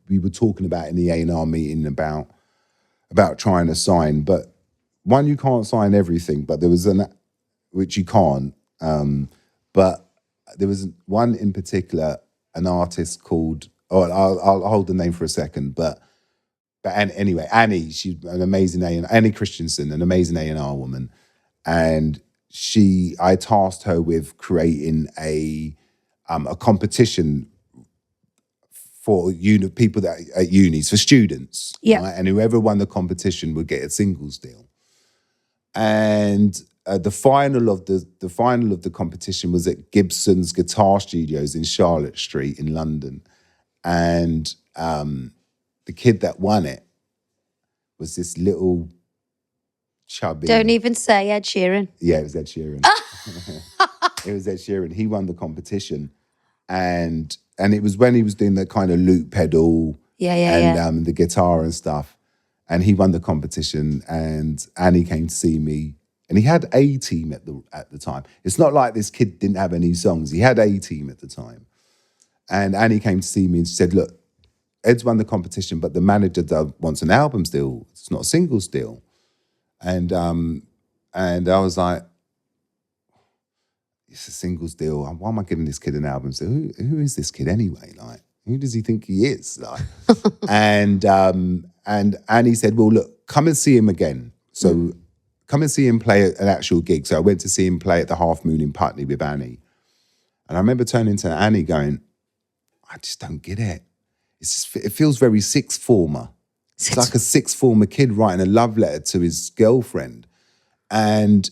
were talking about in the A&R meeting about trying to sign. But one, you can't sign everything, but there was which you can't. But there was one in particular, an artist called, I'll hold the name for a second, but anyway, Annie, she's an amazing Annie Christensen, an amazing A&R woman. And I tasked her with creating a competition for people that at unis, for students. Yeah. Right? And whoever won the competition would get a singles deal. And the final of the competition was at Gibson's Guitar Studios in Charlotte Street in London. And the kid that won it was this little chubby. Don't even say Ed Sheeran. Yeah, it was Ed Sheeran. It was Ed Sheeran. He won the competition, and it was when he was doing the kind of loop pedal, and the guitar and stuff. And he won the competition, and Annie came to see me, and he had A-Team at the time. It's not like this kid didn't have any songs. He had A-Team at the time. And Annie came to see me and she said, look, Ed's won the competition, but the manager wants an album deal. It's not a singles deal. And I was like, it's a singles deal. Why am I giving this kid an album deal? Who is this kid anyway? Like, who does he think he is? Like, and Annie said, well, look, come and see him again. So come and see him play an actual gig. So I went to see him play at the Half Moon in Putney with Annie. And I remember turning to Annie going, I just don't get it. It feels very sixth former. It's like a sixth former kid writing a love letter to his girlfriend. And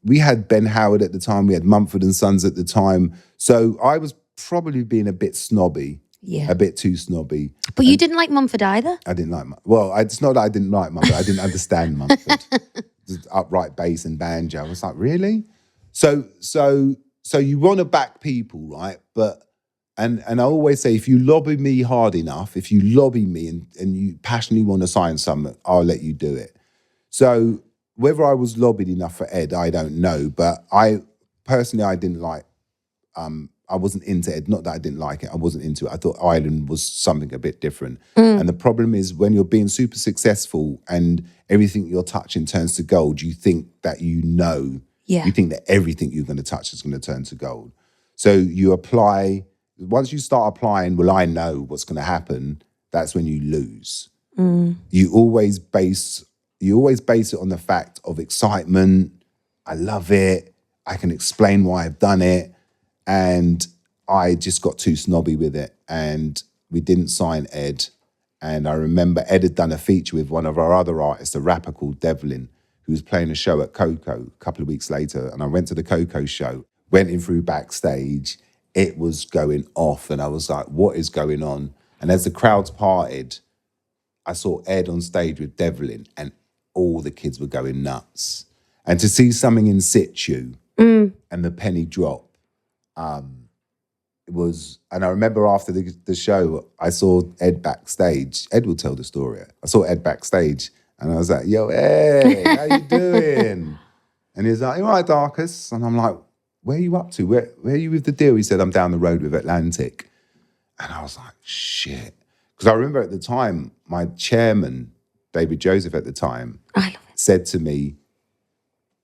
we had Ben Howard at the time. We had Mumford and Sons at the time. So I was probably being a bit snobby. Yeah. A bit too snobby. But you didn't like Mumford either? I didn't like Mumford. Well, it's not that I didn't like Mumford. I didn't understand Mumford. Just upright bass and banjo. I was like, really? So you want to back people, right? But and I always say, if you lobby me hard enough, if you lobby me and you passionately want to sign something, I'll let you do it. So whether I was lobbied enough for Ed, I don't know. But I didn't like, I wasn't into Ed. Not that I didn't like it. I wasn't into it. I thought Island was something a bit different. And the problem is when you're being super successful and everything you're touching turns to gold, you think that you know. Yeah. You think that everything you're going to touch is going to turn to gold. So you apply. Once you start applying, well, I know what's going to happen. That's when you lose. You always base it on the fact of excitement. I love it. I can explain why I've done it. And I just got too snobby with it. And we didn't sign Ed. And I remember Ed had done a feature with one of our other artists, a rapper called Devlin, who was playing a show at Coco a couple of weeks later. And I went to the Coco show, went in through backstage. It was going off. And I was like, what is going on? And as the crowds parted, I saw Ed on stage with Devlin and all the kids were going nuts. And to see something in situ and the penny drop, it was, and I remember after the show, I saw Ed backstage. Ed will tell the story. I saw Ed backstage and I was like, yo, Ed, how you doing? And he was like, you all right, Darcus? And I'm like, where are you up to? Where are you with the deal? He said, I'm down the road with Atlantic. And I was like, shit. Because I remember at the time, my chairman, David Joseph at the time, said to me,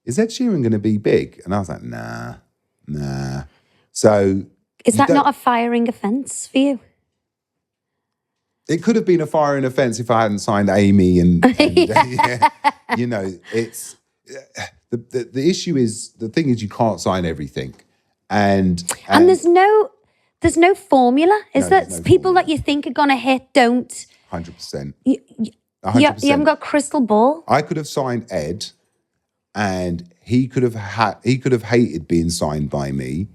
is Ed Sheeran going to be big? And I was like, nah. So... Is that not a firing offence for you? It could have been a firing offence if I hadn't signed Amy and yeah, you know, it's... The issue is, the thing is you can't sign everything. And there's no formula. Is that people that you think are going to hit don't? 100%. Yeah, you haven't got a crystal ball. I could have signed Ed, and he could have hated being signed by me,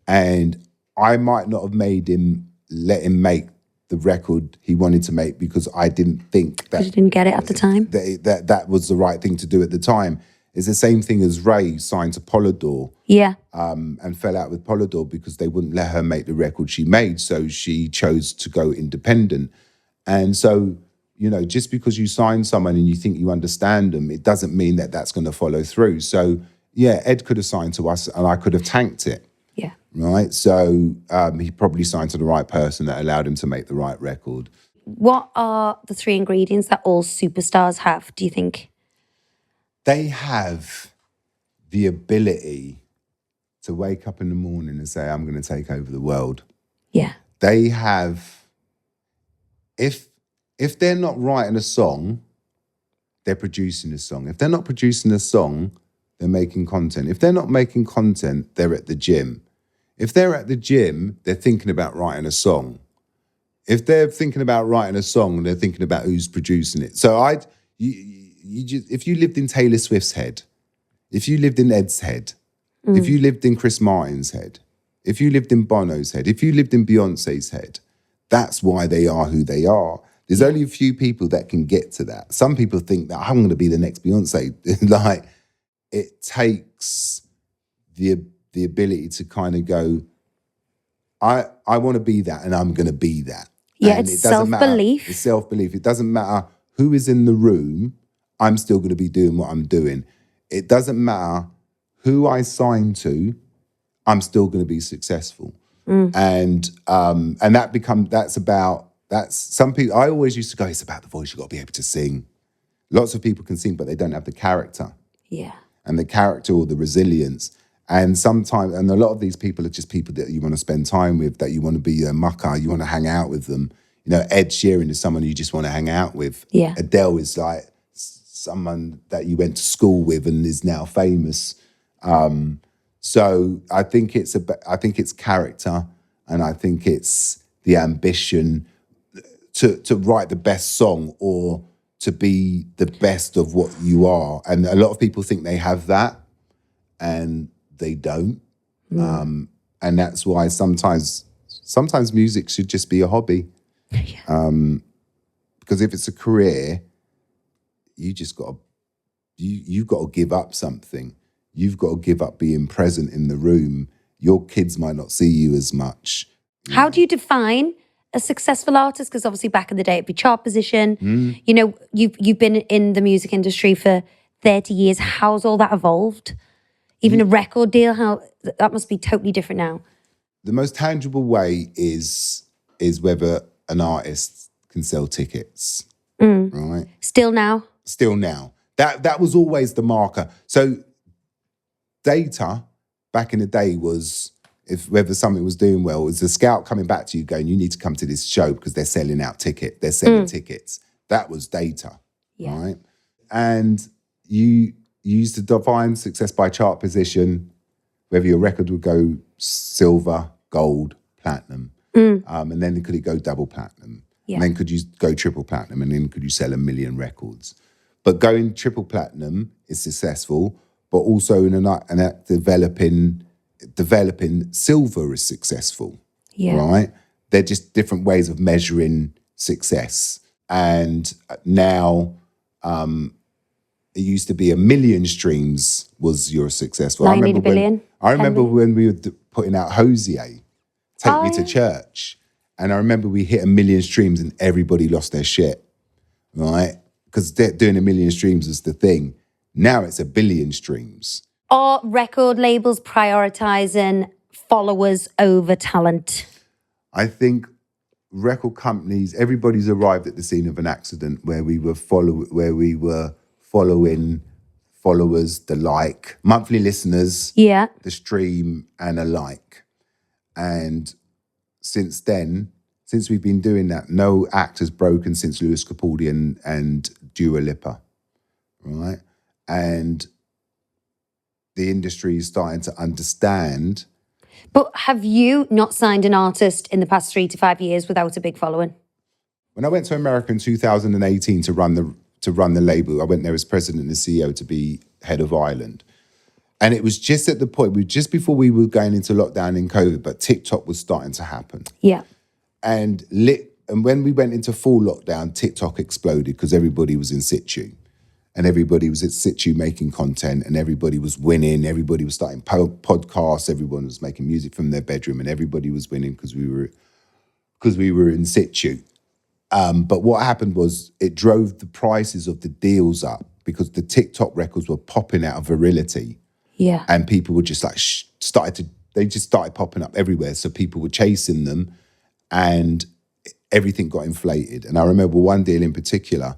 and I might not have let him make the record he wanted to make because I didn't think that You didn't get it at the time. that was the right thing to do at the time. It's the same thing as Ray signed to Polydor. Yeah. And fell out with Polydor because they wouldn't let her make the record she made. So she chose to go independent. And so, you know, just because you sign someone and you think you understand them, it doesn't mean that that's going to follow through. So, yeah, Ed could have signed to us and I could have tanked it. Yeah. Right. So he probably signed to the right person that allowed him to make the right record. What are the 3 ingredients that all superstars have, do you think? They have the ability to wake up in the morning and say, I'm going to take over the world. Yeah. They have, if they're not writing a song, they're producing a song. If they're not producing a song, they're making content. If they're not making content, they're at the gym. If they're at the gym, they're thinking about writing a song. If they're thinking about writing a song, they're thinking about who's producing it. So if you lived in Taylor Swift's head, if you lived in Ed's head, if you lived in Chris Martin's head, if you lived in Bono's head, if you lived in Beyonce's head, that's why they are who they are. There's only a few people that can get to that. Some people think that I'm going to be the next Beyonce. Like, it takes the ability to kind of go, I want to be that and I'm going to be that. Yeah, And it's it doesn't self-belief. matter. It's self-belief. It doesn't matter who is in the room, I'm still going to be doing what I'm doing. It doesn't matter who I sign to, I'm still going to be successful. And that's some people, I always used to go, it's about the voice, you've got to be able to sing. Lots of people can sing, but they don't have the character. Yeah. And the character or the resilience. And sometimes, and a lot of these people are just people that you want to spend time with, that you want to be a mucker, you want to hang out with them. You know, Ed Sheeran is someone you just want to hang out with. Yeah. Adele is like someone that you went to school with and is now famous. So I think it's character, and I think it's the ambition to write the best song or to be the best of what you are. And a lot of people think they have that, and they don't. And that's why sometimes music should just be a hobby. Yeah. Because if it's a career, you've got to give up something. You've got to give up being present in the room. Your kids might not see you as much. How do you define a successful artist? Because obviously back in the day it'd be chart position. You know, you've been in the music industry for 30 years. How's all that evolved? Even a record deal, how that must be totally different now. The most tangible way is whether an artist can sell tickets, right? Still now? Still now. That was always the marker. So data back in the day was whether something was doing well, it was the scout coming back to you going, you need to come to this show because they're selling out tickets. They're selling tickets. That was data, right? And you used to define success by chart position, whether your record would go silver, gold, platinum. And then could it go double platinum? Yeah. And then could you go triple platinum? And then could you sell 1 million records? But going triple platinum is successful, but also developing silver is successful, right? They're just different ways of measuring success. And now it used to be 1 million streams was your successful. Now you need 1 billion. I remember when we were putting out Hosier, Take Me to Church. And I remember we hit 1 million streams and everybody lost their shit, right? Because doing 1 million streams was the thing. Now it's 1 billion streams. Are record labels prioritizing followers over talent? I think record companies, everybody's arrived at the scene of an accident where we were following followers, the like, monthly listeners, the stream, and a like. And since then, since we've been doing that, no act has broken since Lewis Capaldi and Dua Lipa, right? And the industry is starting to understand. But have you not signed an artist in the past 3 to 5 years without a big following? When I went to America in 2018 to run the label, I went there as president and CEO to be head of Ireland. And it was just at the point, just before we were going into lockdown in COVID, but TikTok was starting to happen. Yeah. And when we went into full lockdown, TikTok exploded because everybody was in situ. And everybody was in situ making content, and everybody was winning. Everybody was starting podcasts. Everyone was making music from their bedroom, and everybody was winning because we were in situ. But what happened was it drove the prices of the deals up because the TikTok records were popping out of Virility. Yeah. And people were just like, they just started popping up everywhere. So people were chasing them and everything got inflated. And I remember one deal in particular,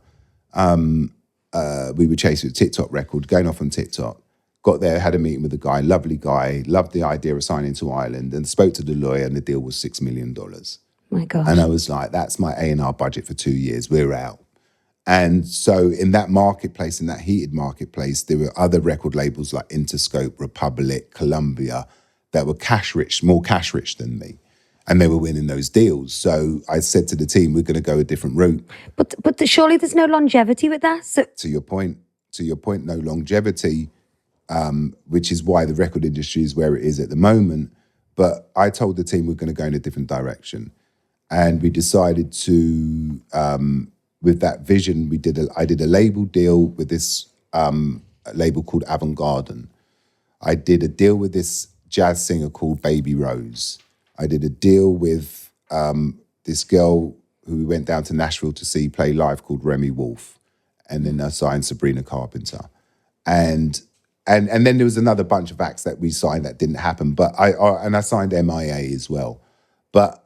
we were chasing a TikTok record, going off on TikTok. Got there, had a meeting with the guy, lovely guy, loved the idea of signing to Ireland, and spoke to the lawyer, and the deal was $6 million. My God. And I was like, that's my A&R budget for 2 years, we're out. And so in that marketplace, in that heated marketplace, there were other record labels like Interscope, Republic, Columbia, that were more cash rich than me. And they were winning those deals. So I said to the team, we're going to go a different route. But surely there's no longevity with that. So to your point, no longevity, which is why the record industry is where it is at the moment. But I told the team we're going to go in a different direction. And we decided to, with that vision, I did a label deal with this label called Avant-Garden. I did a deal with this jazz singer called Baby Rose. I did a deal with this girl who we went down to Nashville to see play live called Remy Wolf. And then I signed Sabrina Carpenter. And then there was another bunch of acts that we signed that didn't happen. But I signed MIA as well. But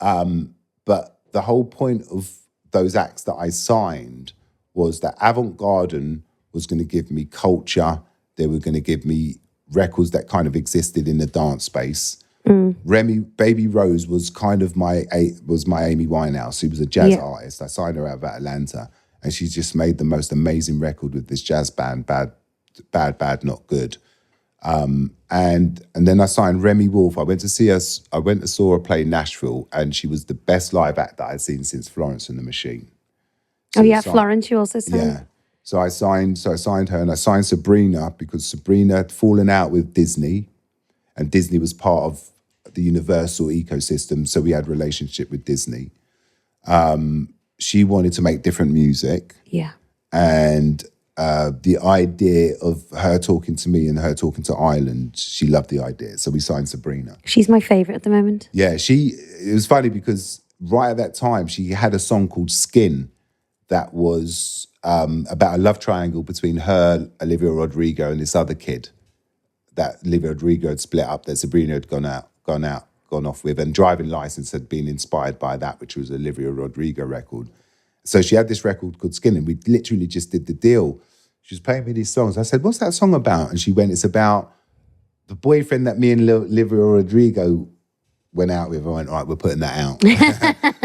the whole point of those acts that I signed was that Avant-Garden was going to give me culture. They were going to give me records that kind of existed in the dance space. Baby Rose was kind of my Amy Winehouse. She was a jazz artist. I signed her out of Atlanta, and she's just made the most amazing record with this jazz band, Bad, Not Good. And then I signed Remy Wolf. I went to saw her play Nashville, and she was the best live act that I'd seen since Florence and the Machine. So Florence, you also signed. Yeah. So I signed her, and I signed Sabrina because Sabrina had fallen out with Disney, and Disney was part of the Universal ecosystem, so we had a relationship with Disney. She wanted to make different music. Yeah. And the idea of her talking to me and her talking to Ireland, she loved the idea. So we signed Sabrina. She's my favourite at the moment. Yeah, it was funny because right at that time, she had a song called Skin that was about a love triangle between her, Olivia Rodrigo, and this other kid that Olivia Rodrigo had split up, that Sabrina had gone off with, and Driving License had been inspired by that, which was Olivia Rodrigo record. So she had this record called Skin, and we literally just did the deal. She was playing me these songs. I said, what's that song about? And she went, it's about the boyfriend that me and Olivia Rodrigo went out with. I went, all right, we're putting that out.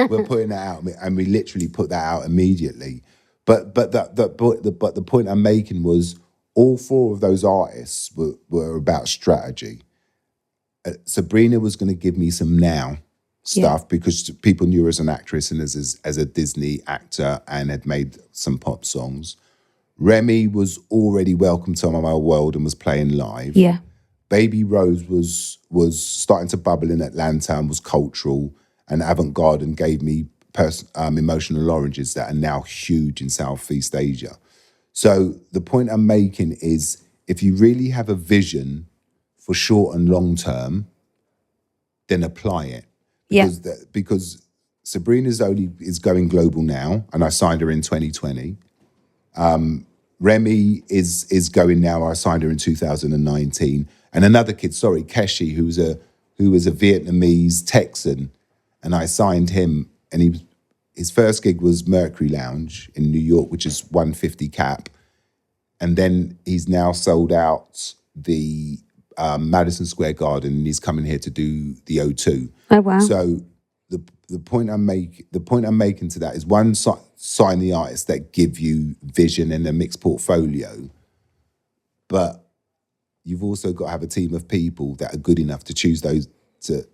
We're putting that out. And we literally put that out immediately. But the point I'm making was all four of those artists were about strategy. Sabrina was going to give me some now stuff because people knew her as an actress and as a Disney actor and had made some pop songs. Remy was already welcome to my world and was playing live. Yeah. Baby Rose was starting to bubble in Atlanta and was cultural, and Avant-Garden gave me Emotional Oranges that are now huge in Southeast Asia. So the point I'm making is if you really have a vision for short and long term, then apply it. Because Sabrina is going global now, and I signed her in 2020. Remy is going now. I signed her in 2019. And another kid, Keshi, who was a Vietnamese Texan, and I signed him. And his first gig was Mercury Lounge in New York, which is 150 cap, and then he's now sold out the Madison Square Garden, and he's coming here to do the O2. Oh wow! So the point I'm making to that is one, sign the artists that give you vision and a mixed portfolio, but you've also got to have a team of people that are good enough to choose those to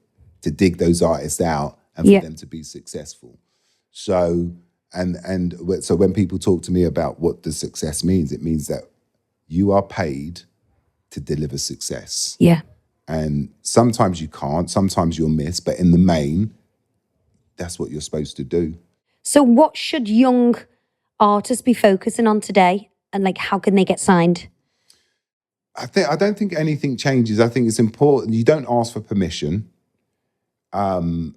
dig those artists out and for them to be successful. So So when people talk to me about what the success means, it means that you are paid to deliver success. Yeah. And sometimes you can't, sometimes you'll miss, but in the main, that's what you're supposed to do. So what should young artists be focusing on today? And like, how can they get signed? I don't think anything changes. I think it's important. You don't ask for permission. I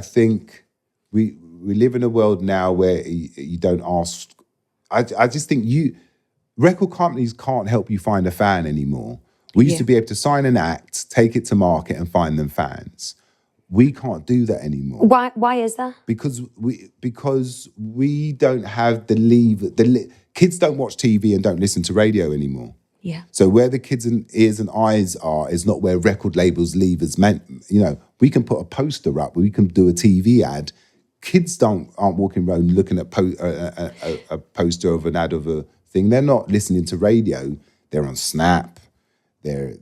think we live in a world now where you don't ask. I just think record companies can't help you find a fan anymore. We used to be able to sign an act, take it to market, and find them fans. We can't do that anymore. Why is that? Because we don't have kids don't watch TV and don't listen to radio anymore. Yeah. So where the kids' ears and eyes are is not where record labels leave us meant. We can put a poster up, we can do a TV ad. Kids aren't walking around looking at a poster of an ad of a thing. They're not listening to radio. They're on Snap. They're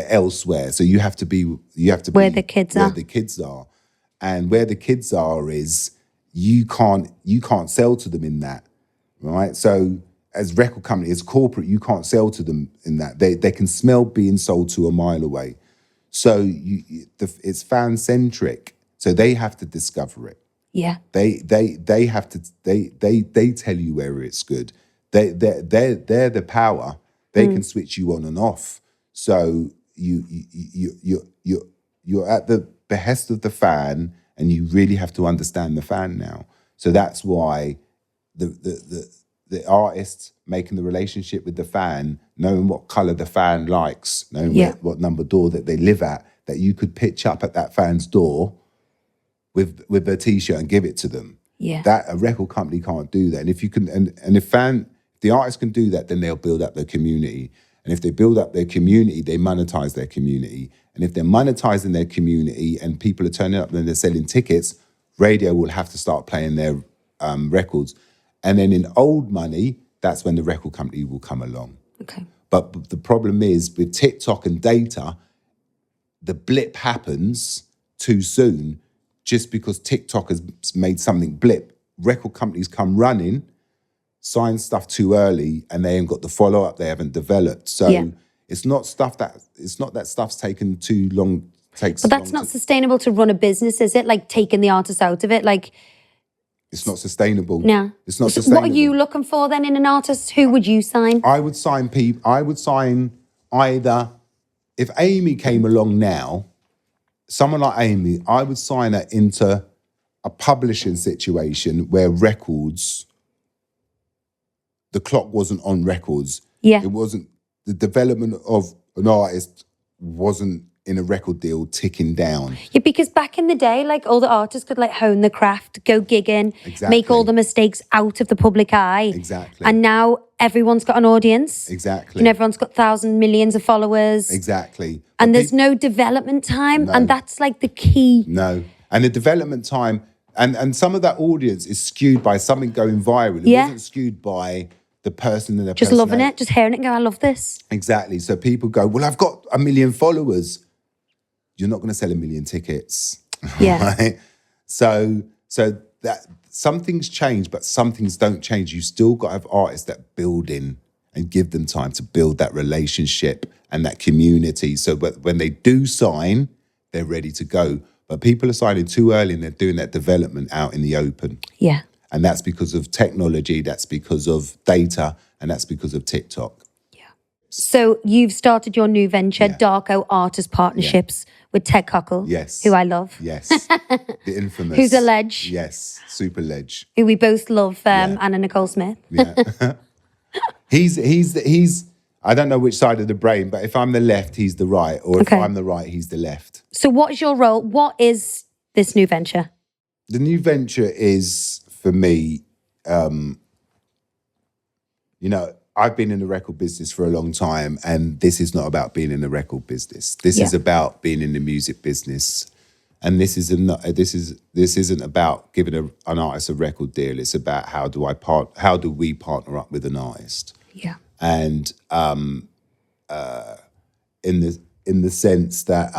elsewhere. So you have to be Where the kids are. Where the kids are, and where the kids are is you can't sell to them in that, right? So as record company, as corporate, you can't sell to them in that. They can smell being sold to a mile away. So it's fan centric. So they have to discover it. Yeah. They have to they tell you where it's good. They're the power. They can switch you on and off. So you're at the behest of the fan, and you really have to understand the fan now. So that's why the artist making the relationship with the fan, knowing what color the fan likes, knowing what number door that they live at, that you could pitch up at that fan's door with a t-shirt and give it to them. Yeah. That a record company can't do that. And if you can, and if the artist can do that, then they'll build up their community. And if they build up their community, they monetize their community. And if they're monetizing their community and people are turning up and they're selling tickets, radio will have to start playing their records. And then in old money, that's when the record company will come along. Okay. But the problem is with TikTok and data, the blip happens too soon just because TikTok has made something blip. Record companies come running, sign stuff too early, and they ain't got the follow-up, they haven't developed. So it's not that stuff's taken too long. But that's not sustainable to run a business, is it? Like taking the artist out of it, like it's not sustainable. No. It's not So sustainable. what are you looking for then in an artist? Who would you sign? I would sign either, if Amy came along now, someone like Amy, I would sign her into a publishing situation where records, the clock wasn't on records. Yeah. It wasn't, the development of an artist wasn't in a record deal ticking down. Yeah, because back in the day, like all the artists could like hone the craft, go gigging, make all the mistakes out of the public eye. Exactly. And now everyone's got an audience. Exactly. And everyone's got thousands, millions of followers. Exactly. And there's no development time. No. And that's like the key. No. And the development time, and some of that audience is skewed by something going viral. It wasn't skewed by the person and the just loving it, just hearing it and go, I love this. Exactly. So people go, well, I've got 1 million followers. You're not going to sell 1 million tickets. Yeah. Right? So that some things change, but some things don't change. You still got to have artists that build in and give them time to build that relationship and that community. So when they do sign, they're ready to go. But people are signing too early and they're doing that development out in the open. Yeah. And that's because of technology, that's because of data, and that's because of TikTok. Yeah. So you've started your new venture, Darko Artist Partnerships, with Ted Cockle. Yes. Who I love. Yes. The infamous. Who's a ledge. Yes. Super ledge. Who we both love, Anna Nicole Smith. Yeah. He's I don't know which side of the brain, but if I'm the left, he's the right. Or if I'm the right, he's the left. So what is your role? What is this new venture? The new venture is, for me, I've been in the record business for a long time, and this is not about being in the record business. This is about being in the music business, and this isn't about giving an artist a record deal. It's about how do we partner up with an artist? Yeah, and in the sense that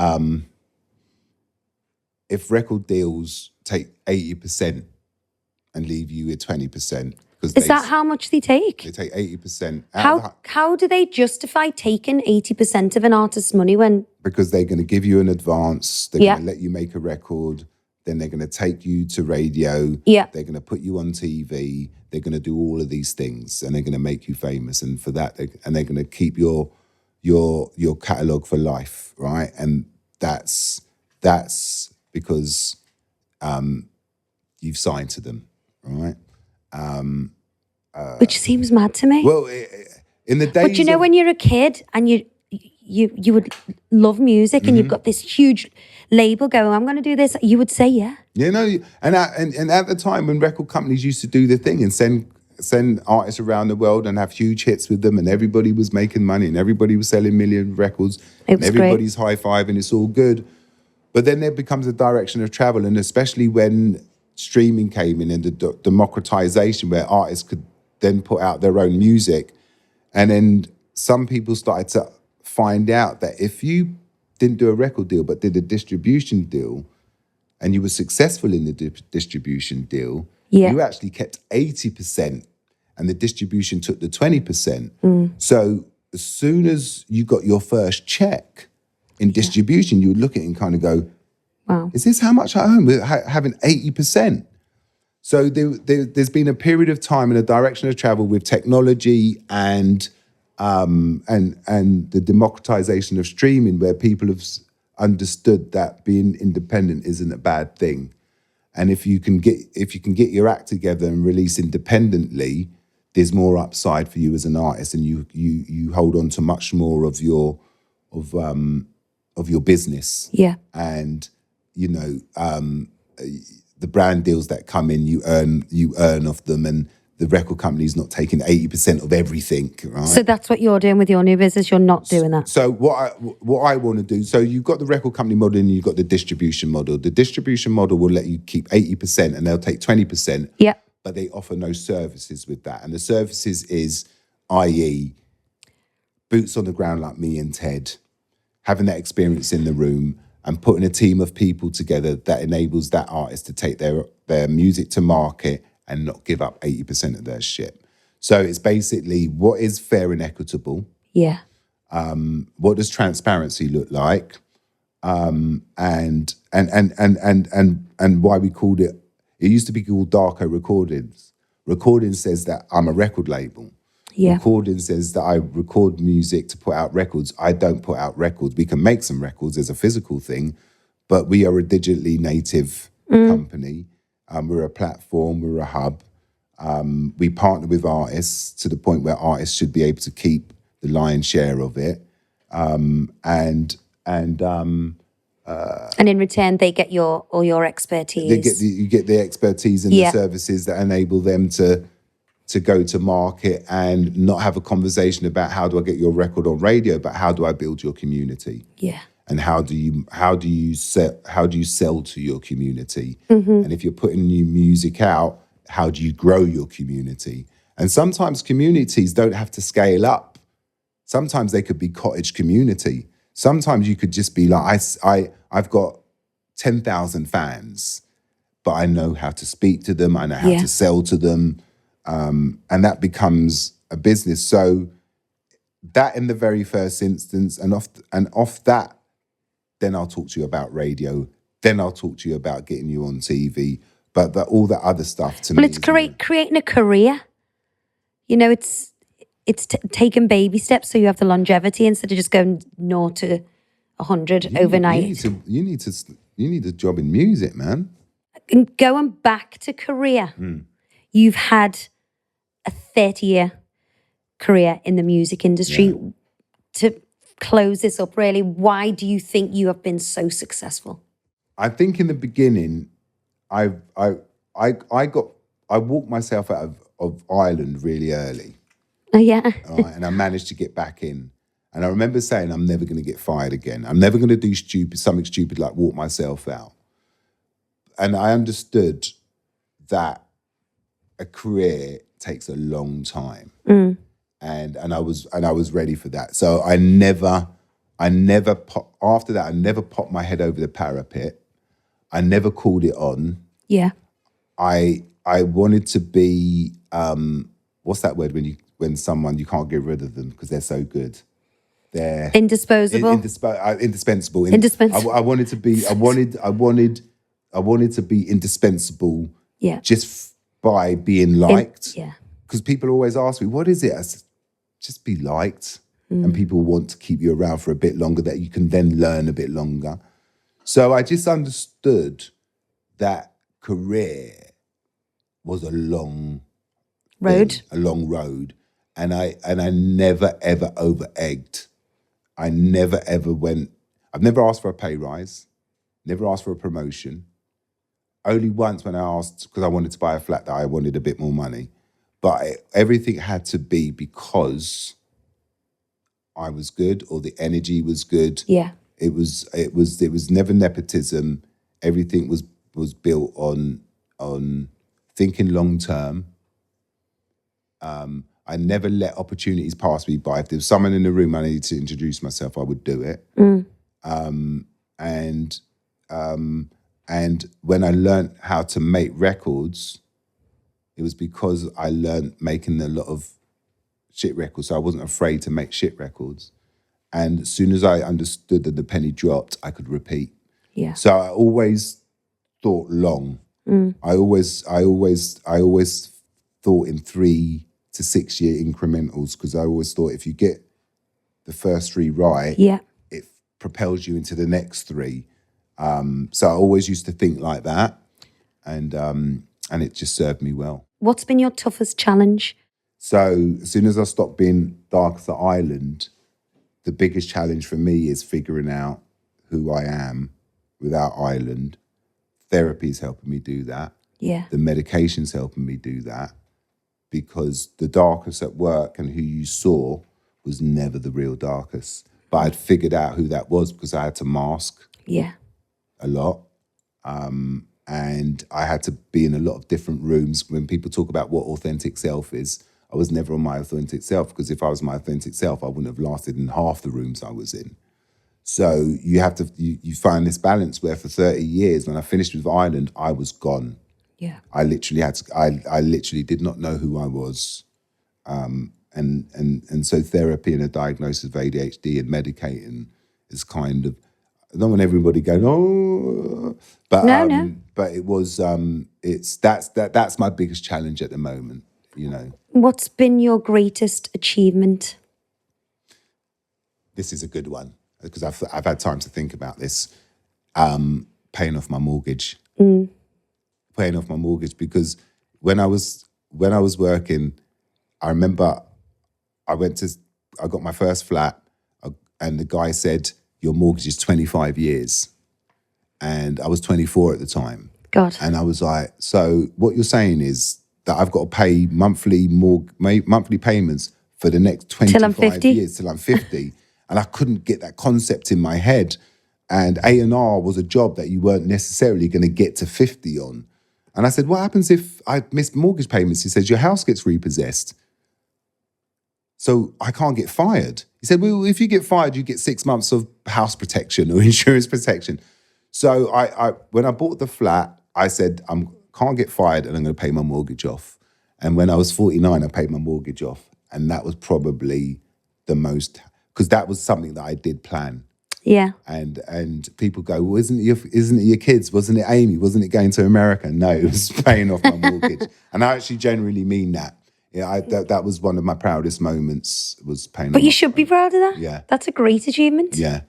if record deals take 80% and leave you with 20%. Is that how much they take? They take 80%. How do they justify taking 80% of an artist's money when? Because they're going to give you an advance. They're going to let you make a record. Then they're going to take you to radio. Yeah. They're going to put you on TV. They're going to do all of these things, and they're going to make you famous. And for that, they're going to keep your catalog for life, right? And that's because you've signed to them, right? Which seems mad to me. Well, in the days, but you know, when you're a kid and you would love music and you've got this huge label going, I'm going to do this, you would say, yeah. You know, and at the time when record companies used to do the thing and send artists around the world and have huge hits with them, and everybody was making money and everybody was selling million records, and everybody's high-fiving, it's all good. But then there becomes a direction of travel, and especially when streaming came in and the democratization where artists could then put out their own music, and then some people started to find out that if you didn't do a record deal but did a distribution deal and you were successful in the distribution deal, you actually kept 80% and the distribution took the 20%. So as soon as you got your first check in distribution, you would look at it and kind of go, wow, is this how much I own? We're having 80%. So there's been a period of time and a direction of travel with technology and the democratization of streaming, where people have understood that being independent isn't a bad thing. And if you can get your act together and release independently, there's more upside for you as an artist, and you hold on to much more of your business. Yeah. And you know, the brand deals that come in, you earn off them, and the record company's not taking 80% of everything, right? So that's what you're doing with your new business. You're not doing that. So what I want to do. So you've got the record company model and you've got the distribution model. The distribution model will let you keep 80% and they'll take 20%. Yeah. But they offer no services with that, and the services is, i.e., boots on the ground like me and Ted, having that experience in the room and putting a team of people together that enables that artist to take their music to market and not give up 80% of their shit. So it's basically, what is fair and equitable? Yeah. What does transparency look like? And why we called it used to be called Darko Recordings. Recording says that I'm a record label. Yeah. Recording says that I record music to put out records. I don't put out records. We can make some records as a physical thing, but we are a digitally native company. We're a platform, we're a hub. We partner with artists to the point where artists should be able to keep the lion's share of it. And in return, they get all your expertise. You get the expertise and the services that enable them to go to market and not have a conversation about how do I get your record on radio, but how do I build your community? Yeah. And how do you sell to your community? And if you're putting new music out, how do you grow your community? And sometimes communities don't have to scale up. Sometimes they could be cottage community. Sometimes you could just be like, I've got 10,000 fans, but I know how to speak to them. I know how to sell to them. And that becomes a business. So that in the very first instance, and off that, then I'll talk to you about radio. Then I'll talk to you about getting you on TV. But all that other stuff to me. Well, it's creating a career. You know, it's taking baby steps so you have the longevity instead of just going 0 to 100 overnight. You need a job in music, man. And going back to career, you've had a 30-year career in the music industry. Yeah. To close this up, really, why do you think you have been so successful? I think in the beginning, I walked myself out of Ireland really early. Oh, yeah. Right, and I managed to get back in. And I remember saying, I'm never going to get fired again. I'm never going to do something stupid like walk myself out. And I understood that a career takes a long time. And I was ready for that. So I never after that, I never popped my head over the parapet. I never called it on. Yeah. I wanted to be what's that word when someone you can't get rid of them because they're so good. They're indisposable. Indispensable. Indispensable. I wanted to be. I wanted to be indispensable. Yeah. Just by being liked. Yeah. Because people always ask me, "What is it?" I said, "Just be liked," and people want to keep you around for a bit longer. That you can then learn a bit longer. So I just understood that career was a long road, and I never ever over egged. I never ever went. I've never asked for a pay rise, never asked for a promotion. Only once when I asked because I wanted to buy a flat that I wanted a bit more money, but everything had to be because I was good or the energy was good. Yeah, it was never nepotism. Everything was built on thinking long term. I never let opportunities pass me by. If there was someone in the room I needed to introduce myself, I would do it. And when I learned how to make records, it was because I learned making a lot of shit records. So I wasn't afraid to make shit records. And as soon as I understood that the penny dropped, I could repeat. Yeah. So I always thought long. I always thought in 3 to 6 year incrementals because I always thought if you get the first 3 right, it propels you into the next 3. So I always used to think like that, and it just served me well. What's been your toughest challenge? So as soon as I stopped being Darcus Island, the biggest challenge for me is figuring out who I am without Island. Therapy's helping me do that. Yeah. The medication's helping me do that because the Darcus at work and who you saw was never the real Darcus. But I'd figured out who that was because I had to mask. Yeah. A lot. And I had to be in a lot of different rooms. When people talk about what authentic self is, I was never on my authentic self because if I was my authentic self, I wouldn't have lasted in half the rooms I was in. So you have to, you find this balance where for 30 years, when I finished with Ireland, I was gone. Yeah. I literally did not know who I was. And so therapy and a diagnosis of ADHD and medicating is kind of, I don't want everybody going, oh, but no. But it was that's my biggest challenge at the moment, you know. What's been your greatest achievement? This is a good one because I've had time to think about this. Paying off my mortgage. Paying off my mortgage because when I was working, I remember I got my first flat and the guy said, your mortgage is 25 years. And I was 24 at the time. God. And I was like, so what you're saying is that I've got to pay monthly payments for the next 25 years till I'm 50. And I couldn't get that concept in my head. And A&R was a job that you weren't necessarily going to get to 50 on. And I said, what happens if I miss mortgage payments? He says, your house gets repossessed. So I can't get fired. He said, well, if you get fired, you get 6 months of house protection or insurance protection. So I when I bought the flat, I said, I can't get fired and I'm going to pay my mortgage off. And when I was 49, I paid my mortgage off. And that was probably the most, because that was something that I did plan. Yeah. And people go, well, isn't it your kids? Wasn't it Amy? Wasn't it going to America? No, it was paying off my mortgage. And I actually genuinely mean that. Yeah, that was one of my proudest moments, was paying. But you should be proud of that. Yeah. That's a great achievement. Yeah.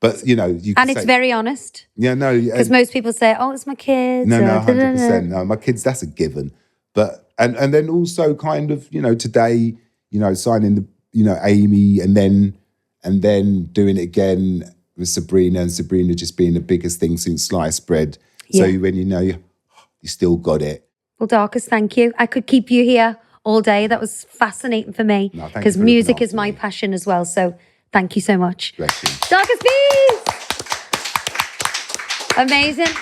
But, you know, you can it's very honest. Yeah, no. Because most people say, oh, it's my kids. No, 100%. No, my kids, that's a given. But, and then also kind of, you know, today, you know, signing the, you know, Amy and then doing it again with Sabrina, and Sabrina just being the biggest thing since sliced bread. So when you know, you still got it. Well, Darcus, thank you. I could keep you here all day. That was fascinating for me because music is my passion as well. So thank you so much. Bless you. Darcus Beese! Amazing.